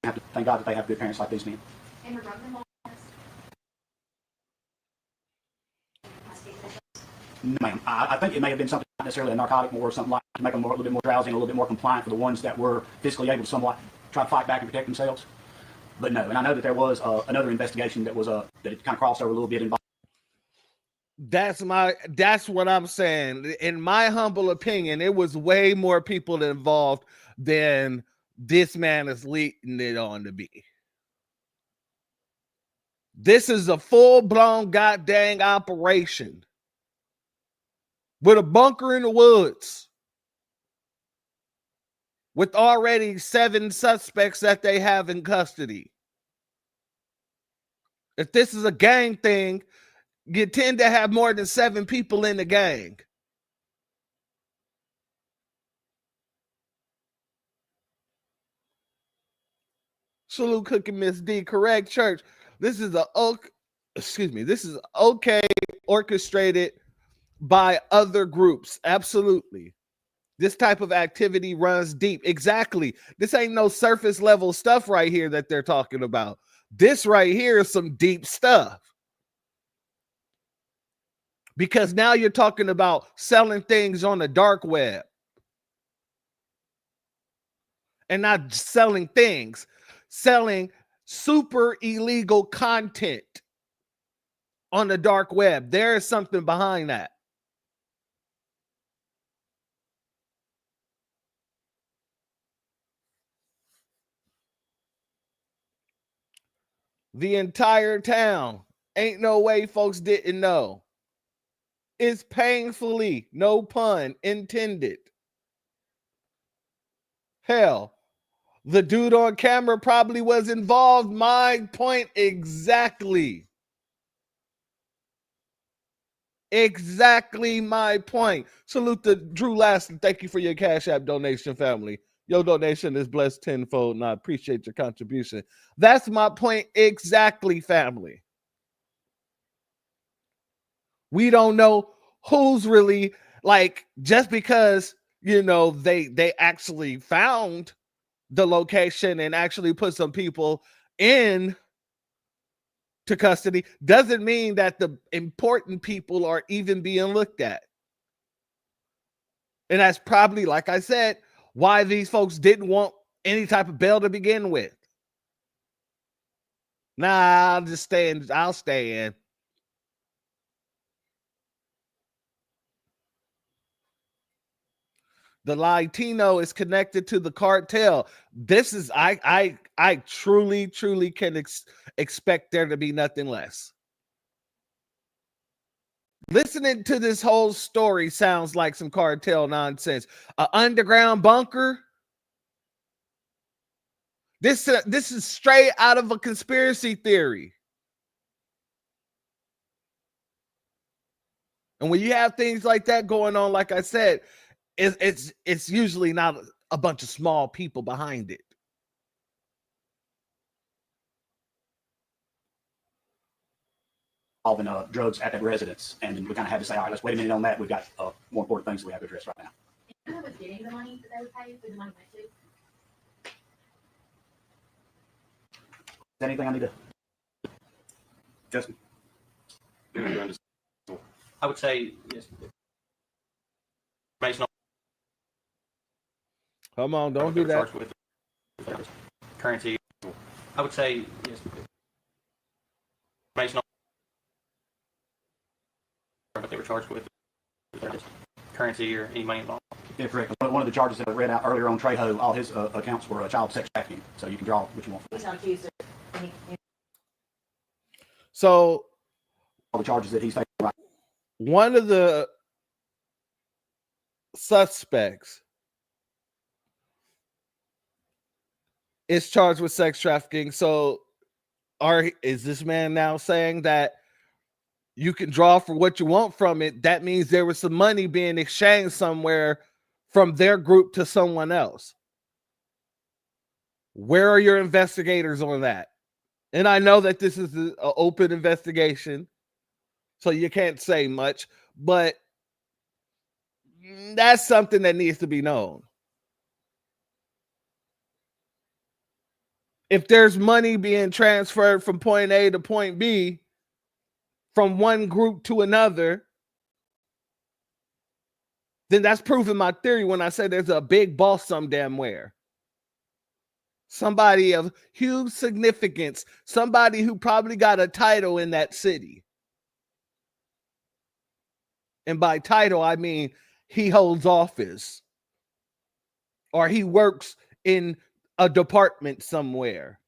L: Have to thank God that they have good parents like these men.
N: And we're running them all.
L: No, ma'am. I think it may have been something, not necessarily a narcotic, or something like to make them a little bit more drowsy and a little bit more compliant for the ones that were physically able to somewhat try to fight back and protect themselves. But no, and I know that there was another investigation that was that it kind of crossed over a little bit.
C: That's what I'm saying. In my humble opinion, it was way more people involved than this man is leading it on to be. This is a full-blown goddamn operation with a bunker in the woods with already 7 suspects that they have in custody. If this is a gang thing, you tend to have more than 7 people in the gang. Salute Cooking Miss D. Correct, church. This is okay orchestrated by other groups. Absolutely. This type of activity runs deep. Exactly. This ain't no surface level stuff right here that they're talking about. This right here is some deep stuff. Because now you're talking about selling things on the dark web. And not selling things, selling super illegal content on the dark web. There is something behind that. The entire town. Ain't no way folks didn't know. It's painfully, no pun intended. Hell, the dude on camera probably was involved. My point exactly. Exactly my point. Salute to Drew Laston. Thank you for your Cash App donation, family. Your donation is blessed tenfold, and I appreciate your contribution. That's my point exactly, family. We don't know who's really, like, just because, you know, they actually found the location and actually put some people in to custody doesn't mean that the important people are even being looked at. And that's probably, like I said, why these folks didn't want any type of bail to begin with. Nah, I'll just stay in. I'll stay in. The Latino is connected to the cartel. This is, I truly can expect there to be nothing less. Listening to this whole story sounds like some cartel nonsense. An underground bunker. This is straight out of a conspiracy theory. And when you have things like that going on, like I said, it's usually not a bunch of small people behind it.
L: Involving drugs at that residence, and we kind of had to say, all right, let's wait a minute on that. We've got more important things that we have to address right now.
N: And who was getting the money that they would pay? Who the money went to?
L: Is there anything I need to? Justin?
P: I would say yes.
C: Come on, don't do that.
P: With currency. I would say yes. But they were charged with currency or any money involved.
L: Yeah, correct. One of the charges that I read out earlier on Trejo, all his accounts were child sex trafficking. So you can draw what you want.
N: He's not accused of any.
C: So
L: all the charges that he's taking. Right.
C: One of the suspects is charged with sex trafficking. So is this man now saying that you can draw for what you want from it? That means there was some money being exchanged somewhere from their group to someone else. Where are your investigators on that? And I know that this is an open investigation, so you can't say much, but that's something that needs to be known. If there's money being transferred from point A to point B, from one group to another, then that's proving my theory when I say there's a big boss some damn where. Somebody of huge significance, somebody who probably got a title in that city. And by title, I mean he holds office or he works in a department somewhere.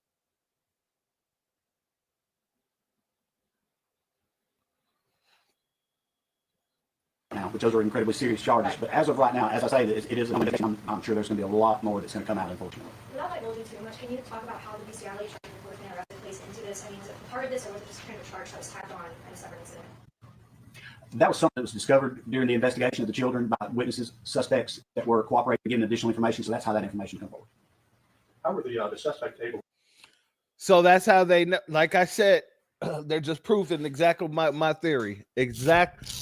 L: Now, which those are incredibly serious charges. But as of right now, as I say, it is. I'm sure there's going to be a lot more that's going to come out, unfortunately.
N: Without divulging too much, can you talk about how the BCI charge was being arrested plays into this? I mean, is it part of this, or was it just kind of a charge that was tacked on in a separate incident?
L: That was something that was discovered during the investigation of the children by witnesses, suspects that were cooperating, giving additional information. So that's how that information came forward.
O: How were the suspect able?
C: So that's how they know. Like I said, they're just proving exactly my theory.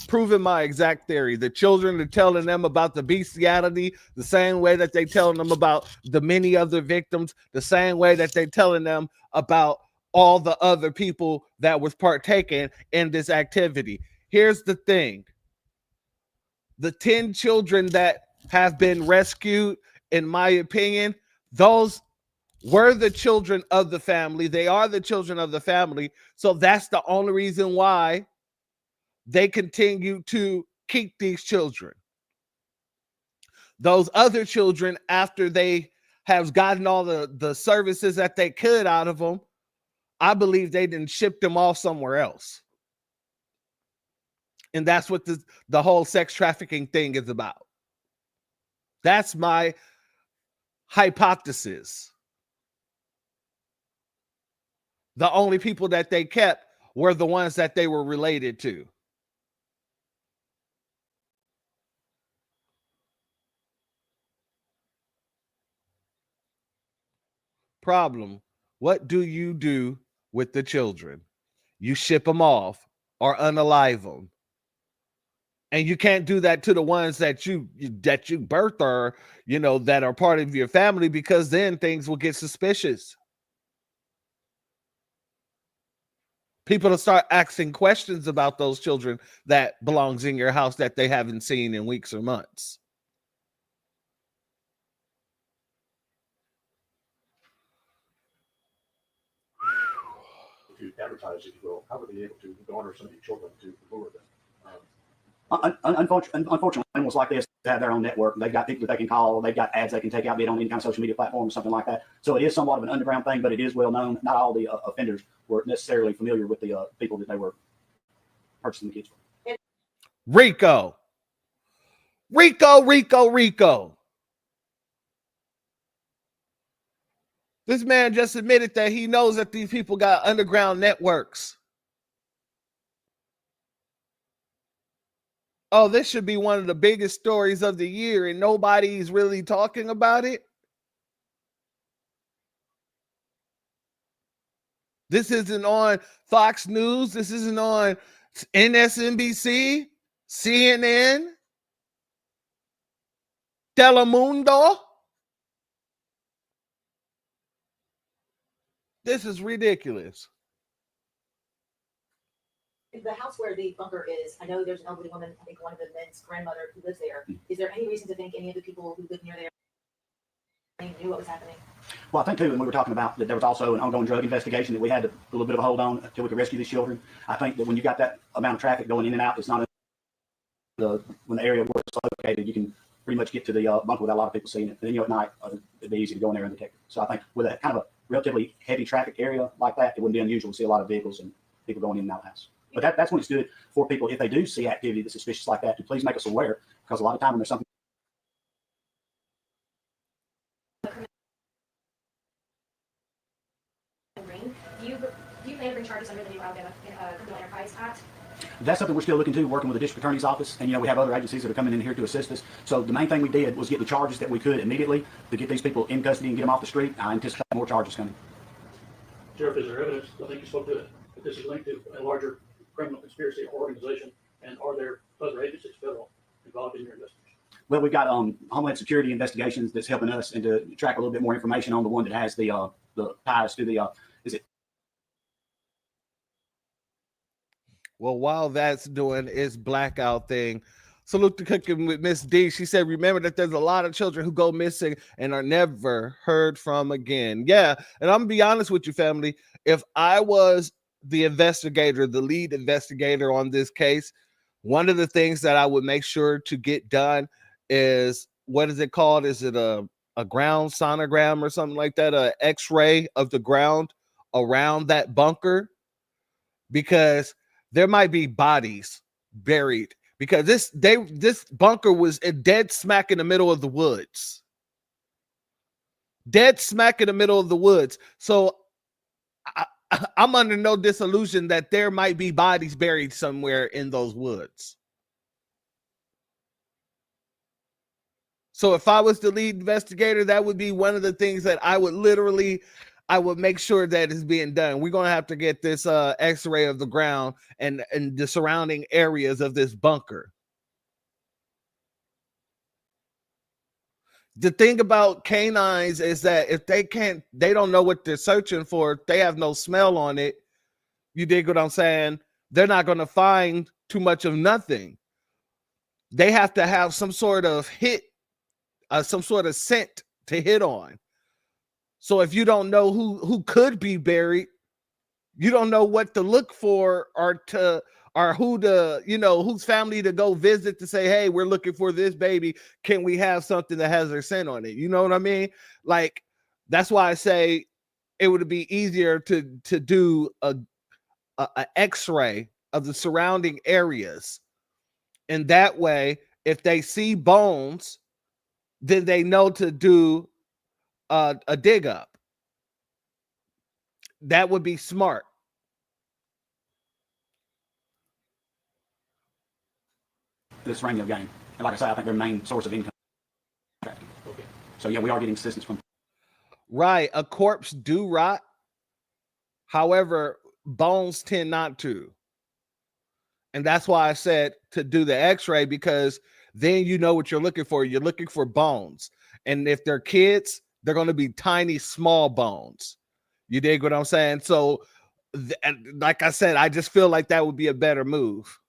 C: Proving my exact theory. The children are telling them about the bestiality the same way that they telling them about the many other victims, the same way that they telling them about all the other people that was partaking in this activity. Here's the thing. The 10 children that have been rescued, in my opinion, those were the children of the family. They are the children of the family. So that's the only reason why they continue to keep these children. Those other children, after they have gotten all the services that they could out of them, I believe they didn't ship them off somewhere else. And that's what the whole sex trafficking thing is about. That's my hypothesis. The only people that they kept were the ones that they were related to. Problem. What do you do with the children? You ship them off or unalive them. And you can't do that to the ones that you birth or, that are part of your family, because then things will get suspicious. People will start asking questions about those children that belongs in your house that they haven't seen in weeks or months.
O: To advertise, if you will, how were they able to garner so many children to lure them?
L: Unfortunately, animals like this have their own network. They've got people that they can call. They've got ads they can take out, be it on any kind of social media platform or something like that. So it is somewhat of an underground thing, but it is well known. Not all the offenders were necessarily familiar with the people that they were purchasing the kids from.
C: Rico. This man just admitted that he knows that these people got underground networks. Oh, this should be one of the biggest stories of the year, and nobody's really talking about it. This isn't on Fox News. This isn't on MSNBC, CNN, Telemundo. This is ridiculous.
N: The house where the bunker is, I know there's an elderly woman, I think one of the men's grandmother who lives there. Is there any reason to think any of the people who live near there knew what was happening?
L: Well, I think too, when we were talking about that, there was also an ongoing drug investigation that we had a little bit of a hold on until we could rescue these children. I think that when you got that amount of traffic going in and out, it's not when the area where it's located, you can pretty much get to the bunker without a lot of people seeing it. And then at night, it'd be easy to go in there and detect it. So I think with a kind of a relatively heavy traffic area like that, it wouldn't be unusual to see a lot of vehicles and people going in and out of the house. But that's when it's good for people, if they do see activity that's suspicious like that, to please make us aware, because a lot of time when there's something.
N: You may bring charges under the new Alabama Criminal Enterprise Act.
L: That's something we're still looking to, working with the district attorney's office. And, we have other agencies that are coming in here to assist us. So the main thing we did was get the charges that we could immediately to get these people in custody and get them off the street. I anticipate more charges coming.
O: Sheriff, is there evidence, I think you spoke to it, that this is linked to a larger criminal conspiracy or organization? And are there other agencies, federal, involved in your investigation?
L: Well, we've got Homeland Security investigations that's helping us and to track a little bit more information on the one that has the ties to the, is it?
C: Well, while that's doing its blackout thing, salute to Cooking with Miss D. She said, remember that there's a lot of children who go missing and are never heard from again. Yeah, and I'm gonna be honest with you, family. If I was the investigator, the lead investigator on this case, one of the things that I would make sure to get done is, what is it called? Is it a ground sonogram or something like that? An X-ray of the ground around that bunker? Because there might be bodies buried, because this bunker was dead smack in the middle of the woods. Dead smack in the middle of the woods. So I'm under no disillusion that there might be bodies buried somewhere in those woods. So if I was the lead investigator, that would be one of the things that I would literally I would make sure that it's being done. We're gonna have to get this x-ray of the ground and the surrounding areas of this bunker. The thing about canines is that if they don't know what they're searching for, they have no smell on it. You dig what I'm saying? They're not gonna find too much of nothing. They have to have some sort of hit, some sort of scent to hit on. So if you don't know who could be buried, you don't know what to look for or who to, whose family to go visit to say, hey, we're looking for this baby. Can we have something that has their scent on it? You know what I mean? Like, that's why I say it would be easier to do a x-ray of the surrounding areas. And that way, if they see bones, then they know to do a dig up. That would be smart.
L: This radio game, and like I say, I think their main source of income. Okay. So yeah, we are getting assistance from.
C: Right, a corpse do rot. However, bones tend not to, and that's why I said to do the x-ray, because then you know what you're looking for. You're looking for bones, and if they're kids, they're going to be tiny, small bones. You dig what I'm saying? So, like I said, I just feel like that would be a better move.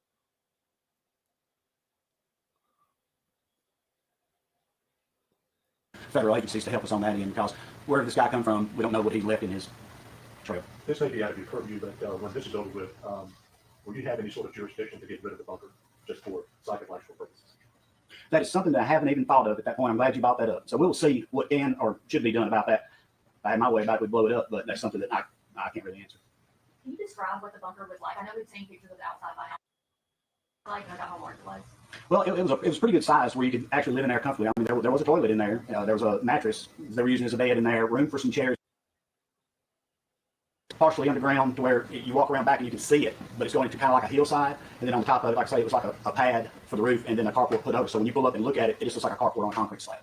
L: Federal agencies to help us on that end, because wherever this guy come from, we don't know what he left in his trail.
Q: This may be out of your purview, but when this is over with, will you have any sort of jurisdiction to get rid of the bunker just for psychological purposes?
L: That is something that I haven't even thought of at that point. I'm glad you brought that up. So we'll see what can or should be done about that. If I had my way about it, we'd blow it up, but that's something that I can't really answer.
N: Can you describe what the bunker was like? I know we've seen pictures of the outside by now. Like, how large it was.
L: Well, it was pretty good size where you could actually live in there comfortably. I mean, there was a toilet in there. There was a mattress they were using as a bed in there. Room for some chairs. Partially underground to where you walk around back and you can see it, but it's going to kind of like a hillside. And then on top of it, like I say, it was like a pad for the roof and then a carport put over. So when you pull up and look at it, it just looks like a carport on a concrete slab.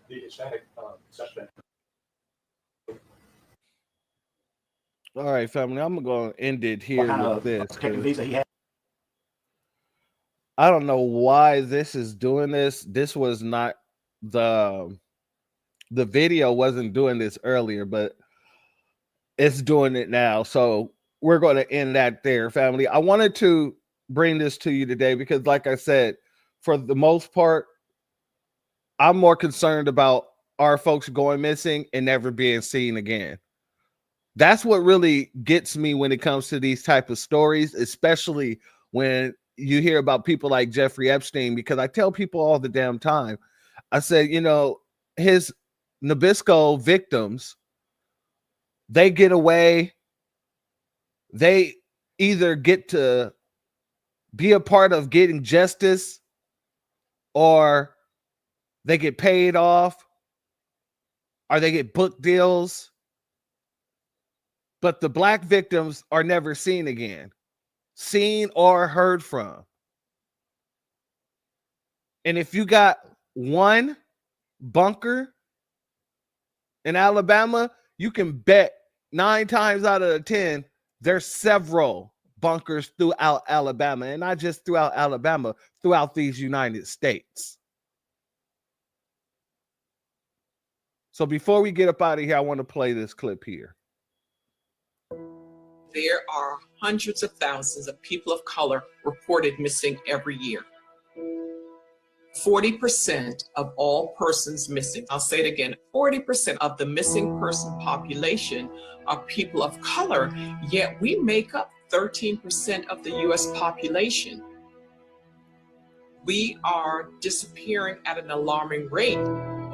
Q: The Hispanic suspect.
C: All right, family, I'm going to end it here with this.
L: Protected visa he had.
C: I don't know why this is doing this. This was not the video wasn't doing this earlier, but it's doing it now. So we're going to end that there, family. I wanted to bring this to you today because, like I said, for the most part, I'm more concerned about our folks going missing and never being seen again. That's what really gets me when it comes to these type of stories, especially when you hear about people like Jeffrey Epstein, because I tell people all the damn time, I said, his Nabisco victims, they get away. They either get to be a part of getting justice or they get paid off or they get book deals. But the black victims are never seen again, seen or heard from. And if you got one bunker in Alabama, you can bet 9 times out of 10, there's several bunkers throughout Alabama, and not just throughout Alabama, throughout these United States. So before we get up out of here, I want to play this clip here.
R: There are hundreds of thousands of people of color reported missing every year. 40% of all persons missing, I'll say it again, 40% of the missing person population are people of color, yet we make up 13% of the US population. We are disappearing at an alarming rate.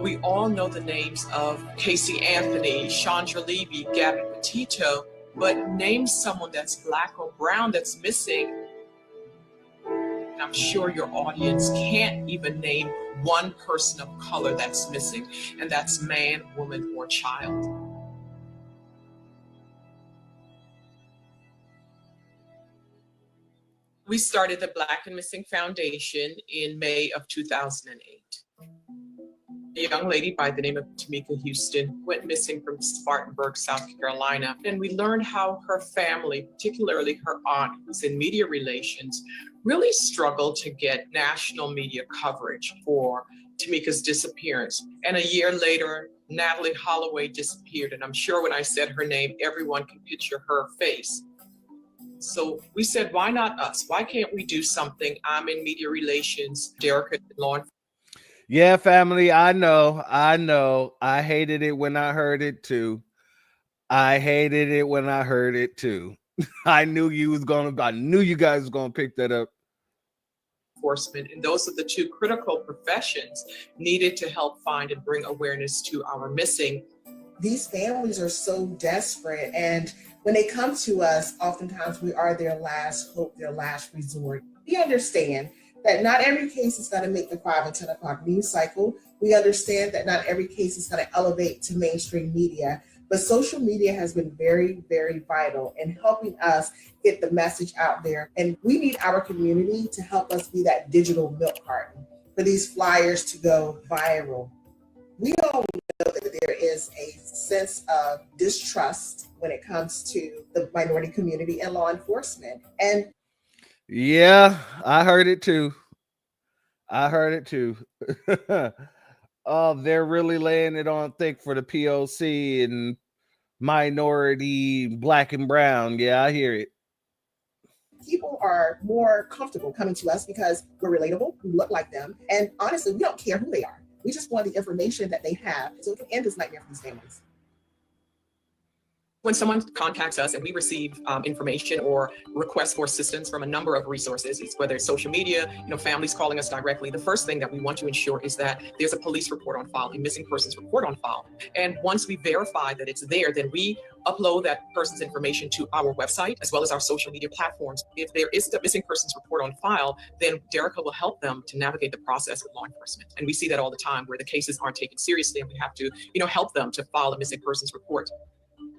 R: We all know the names of Casey Anthony, Chandra Levy, Gabby Petito, but name someone that's black or brown that's missing. I'm sure your audience can't even name one person of color that's missing, and that's man, woman, or child. We started the Black and Missing Foundation in May of 2008. A young lady by the name of Tamika Houston went missing from Spartanburg, South Carolina. And we learned how her family, particularly her aunt, who's in media relations, really struggled to get national media coverage for Tamika's disappearance. And a year later, Natalie Holloway disappeared. And I'm sure when I said her name, everyone can picture her face. So we said, why not us? Why can't we do something? I'm in media relations, Derek in law enforcement.
C: Yeah, family, I know. I hated it when I heard it too. I hated it when I heard it too. I knew you guys was gonna pick that up.
R: Enforcement, and those are the two critical professions needed to help find and bring awareness to our missing.
S: These families are so desperate, and when they come to us, oftentimes we are their last hope, their last resort. We understand that not every case is going to make the 5 and 10 o'clock news cycle. We understand that not every case is going to elevate to mainstream media, but social media has been very, very vital in helping us get the message out there. And we need our community to help us be that digital milk carton for these flyers to go viral. We all know that there is a sense of distrust when it comes to the minority community and law enforcement. And
C: yeah, I heard it too. Oh, they're really laying it on thick for the POC and minority, black and brown. Yeah, I hear it.
S: people are more comfortable coming to us because we're relatable, we look like them, and honestly, we don't care who they are. We just want the information that they have so it can end this nightmare for these families.
R: When someone contacts us and we receive information or requests for assistance from a number of resources, whether it's social media, families calling us directly, the first thing that we want to ensure is that there's a police report on file, a missing persons report on file. And once we verify that it's there, then we upload that person's information to our website as well as our social media platforms. If there is a missing persons report on file, then Derica will help them to navigate the process with law enforcement. And we see that all the time where the cases aren't taken seriously and we have to, help them to file a missing persons report.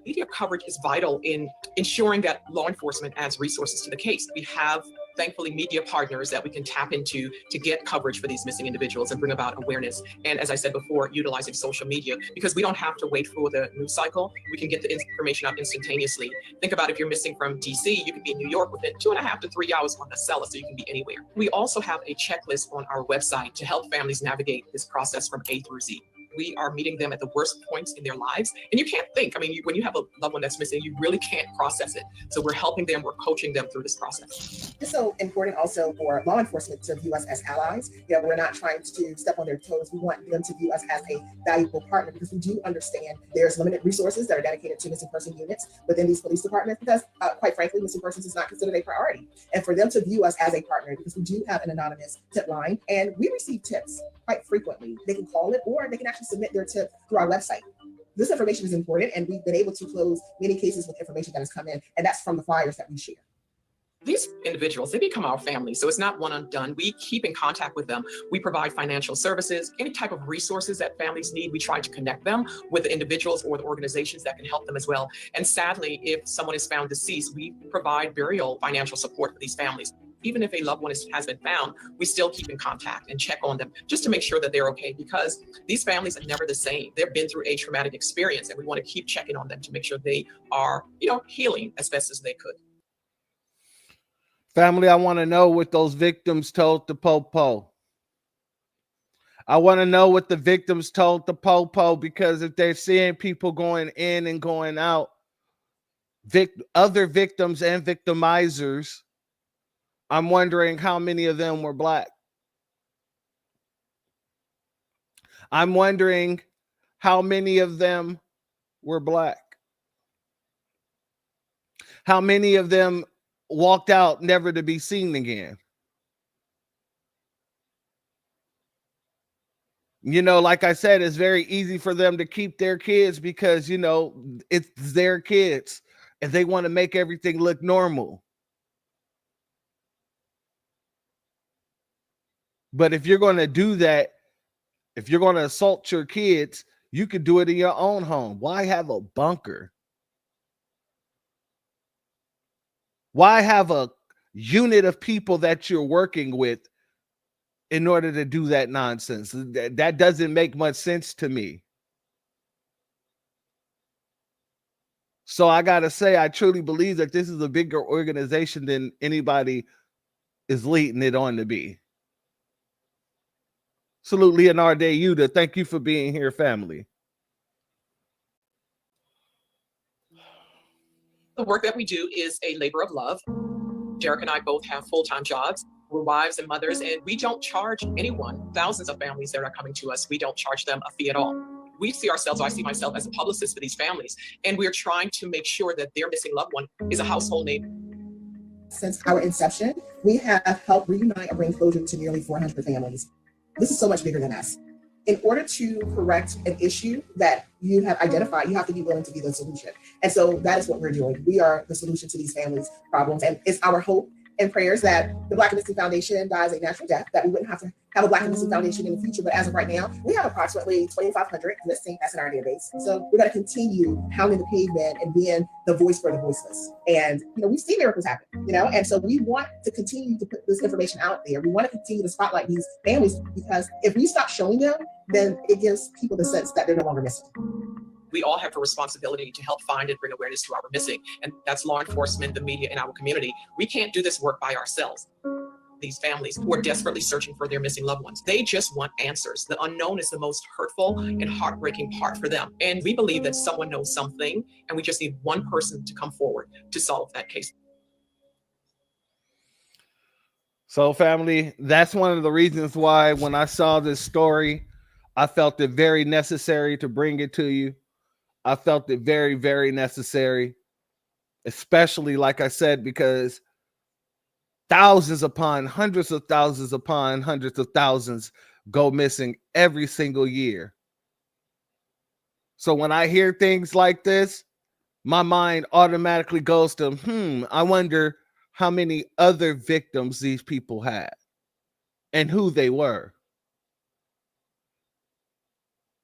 R: Media coverage is vital in ensuring that law enforcement adds resources to the case. We have, thankfully, media partners that we can tap into to get coverage for these missing individuals and bring about awareness. And as I said before, utilizing social media, because we don't have to wait for the news cycle. We can get the information out instantaneously. Think about if you're missing from DC, you can be in New York within 2.5 to 3 hours on the cellar, so you can be anywhere. We also have a checklist on our website to help families navigate this process from A through Z. We are meeting them at the worst points in their lives. And you can't think, when you have a loved one that's missing, you really can't process it. So we're helping them, we're coaching them through this process.
S: It's so important also for law enforcement to view us as allies. We're not trying to step on their toes. We want them to view us as a valuable partner because we do understand there's limited resources that are dedicated to missing person units within these police departments because quite frankly, missing persons is not considered a priority. And for them to view us as a partner, because we do have an anonymous tip line and we receive tips quite frequently. They can call it or they can actually submit their tip through our website. This information is important and we've been able to close many cases with information that has come in, and that's from the flyers that we share.
R: These individuals, they become our family. So it's not one and done. We keep in contact with them. We provide financial services, any type of resources that families need. We try to connect them with the individuals or the organizations that can help them as well. And sadly, if someone is found deceased, we provide burial financial support for these families. Even if a loved one has been found, we still keep in contact and check on them just to make sure that they're okay, because these families are never the same. They've been through a traumatic experience and we want to keep checking on them to make sure they are, healing as best as they could.
C: Family, I want to know what those victims told the Popo. I want to know what the victims told the Popo, because if they're seeing people going in and going out, other victims and victimizers, I'm wondering how many of them were Black. I'm wondering how many of them were Black. How many of them walked out never to be seen again? Like I said, it's very easy for them to keep their kids because, it's their kids and they want to make everything look normal. But if you're going to do that, if you're going to assault your kids, you could do it in your own home. Why have a bunker? Why have a unit of people that you're working with in order to do that nonsense. That doesn't make much sense to me. So I got to say, I truly believe that this is a bigger organization than anybody is leading it on to be. Salute Leonardo Yuda. Thank you for being here, family.
R: The work that we do is a labor of love. Derek and I both have full-time jobs. We're wives and mothers, and we don't charge anyone, thousands of families that are coming to us, we don't charge them a fee at all. We see ourselves, or I see myself as a publicist for these families, and we're trying to make sure that their missing loved one is a household name.
S: Since our inception, we have helped reunite or bring closure to nearly 400 families. This is so much bigger than us. In order to correct an issue that you have identified, you have to be willing to be the solution. And so that is what we're doing. We are the solution to these families' problems. And it's our hope and prayers that the Black and Missing Foundation dies a natural death, that we wouldn't have to have a Black and Missing Foundation in the future. But as of right now, we have approximately 2,500 missing that's in our database. So we're going to continue pounding the pavement and being the voice for the voiceless. And, we've seen miracles happen, and so we want to continue to put this information out there. We want to continue to spotlight these families, because if we stop showing them, then it gives people the sense that they're no longer missing.
R: We all have a responsibility to help find and bring awareness to our missing, and that's law enforcement, the media, and our community. We can't do this work by ourselves. These families who are desperately searching for their missing loved ones, they just want answers. The unknown is the most hurtful and heartbreaking part for them. And we believe that someone knows something, and we just need one person to come forward to solve that case.
C: So, family, that's one of the reasons why when I saw this story, I felt it very necessary to bring it to you. I felt it very, very necessary, especially, like I said, because thousands upon hundreds of thousands upon hundreds of thousands go missing every single year. So when I hear things like this, my mind automatically goes to, I wonder how many other victims these people had and who they were.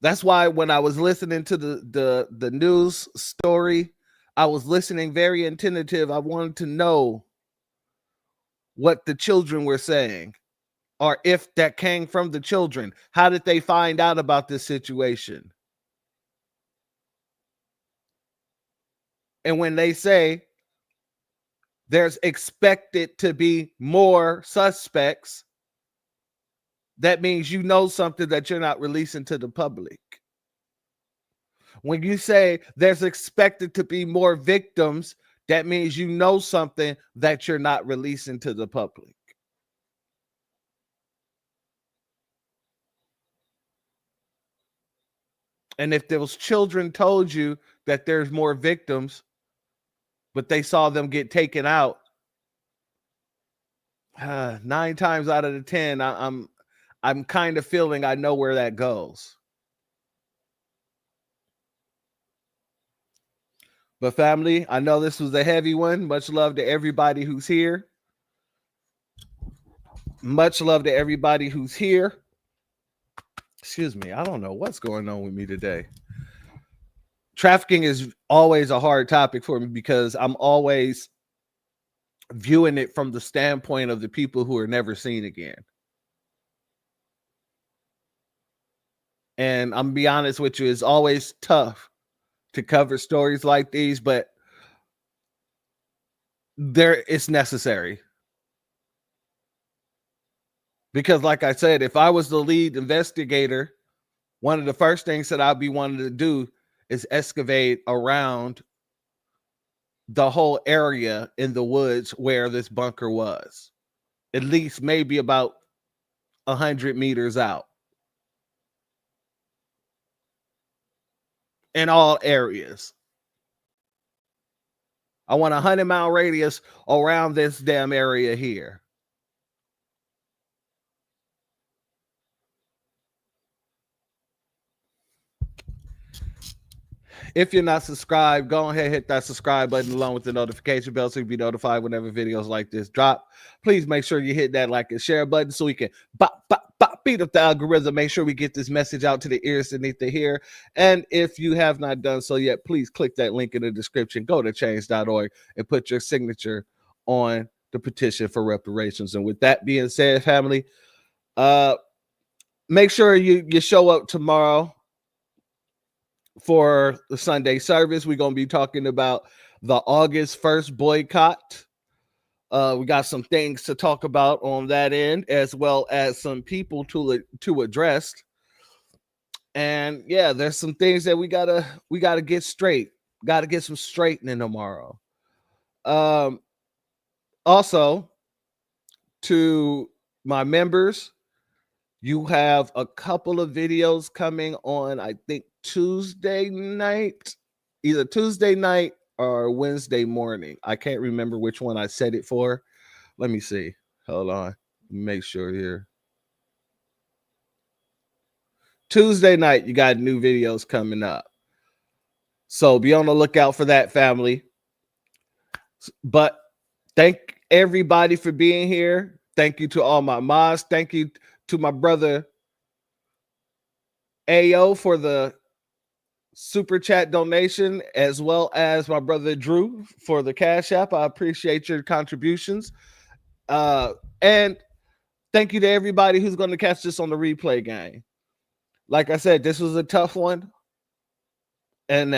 C: That's why when I was listening to the news story, I was listening very attentive. I wanted to know what the children were saying, or if that came from the children. How did they find out about this situation? And when they say there's expected to be more suspects, that means you know something that you're not releasing to the public. When you say there's expected to be more victims, that means you know something that you're not releasing to the public. And if those children told you that there's more victims, but they saw them get taken out, 9 times out of the 10, I'm kind of feeling I know where that goes. But family, I know this was a heavy one. Much love to everybody who's here. Much love to everybody who's here. Excuse me. I don't know what's going on with me today. Trafficking is always a hard topic for me because I'm always viewing it from the standpoint of the people who are never seen again. And I'm gonna be honest with you, it's always tough to cover stories like these, but it's necessary. Because like I said, if I was the lead investigator, one of the first things that I'd be wanting to do is excavate around the whole area in the woods where this bunker was. At least maybe about 100 meters out. In all areas. I want a 100-mile radius around this damn area here. If you're not subscribed, go ahead and hit that subscribe button along with the notification bell so you'll be notified whenever videos like this drop. Please make sure you hit that like and share button so we can beat up the algorithm. Make sure we get this message out to the ears that need to hear. And if you have not done so yet, please click that link in the description. Go to change.org and put your signature on the petition for reparations. And with that being said, family, Make sure you show up tomorrow for the Sunday service. We're going to be talking about the August 1st boycott. We got some things to talk about on that end, as well as some people to address. And yeah, there's some things that we gotta get straight. Got to get some straightening tomorrow. Also, to my members, you have a couple of videos coming on, I think Tuesday night, either Tuesday night or Wednesday morning. I can't remember which one I set it for. Let me see. Hold on. Make sure here. Tuesday night, you got new videos coming up. So be on the lookout for that, family. But thank everybody for being here. Thank you to all my mods. Thank you to my brother AO for the super chat donation, as well as my brother Drew for the Cash App. I appreciate your contributions. And thank you to everybody who's going to catch this on the replay game. Like I said, this was a tough one. And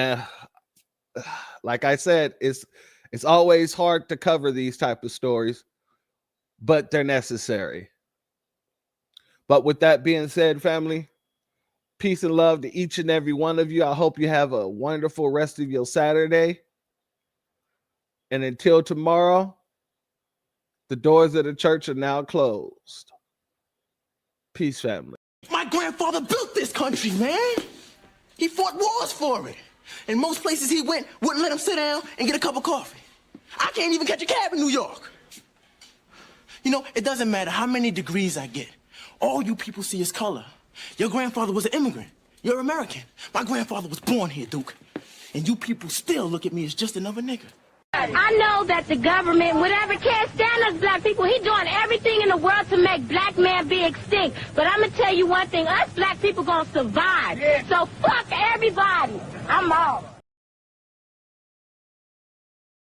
C: like I said, it's always hard to cover these type of stories, but they're necessary. But with that being said, family, peace and love to each and every one of you. I hope you have a wonderful rest of your Saturday. And until tomorrow, the doors of the church are now closed. Peace, family.
T: My grandfather built this country, man. He fought wars for it. And most places he went wouldn't let him sit down and get a cup of coffee. I can't even catch a cab in New York. You know, it doesn't matter how many degrees I get. All you people see is color. Your grandfather was an immigrant. You're American. My grandfather was born here, Duke. And you people still look at me as just another nigger.
U: I know that the government, whatever can't stand us black people, he doing everything in the world to make black man be extinct. But I'm going to tell you one thing, us black people going to survive. Yeah. So fuck everybody. I'm off.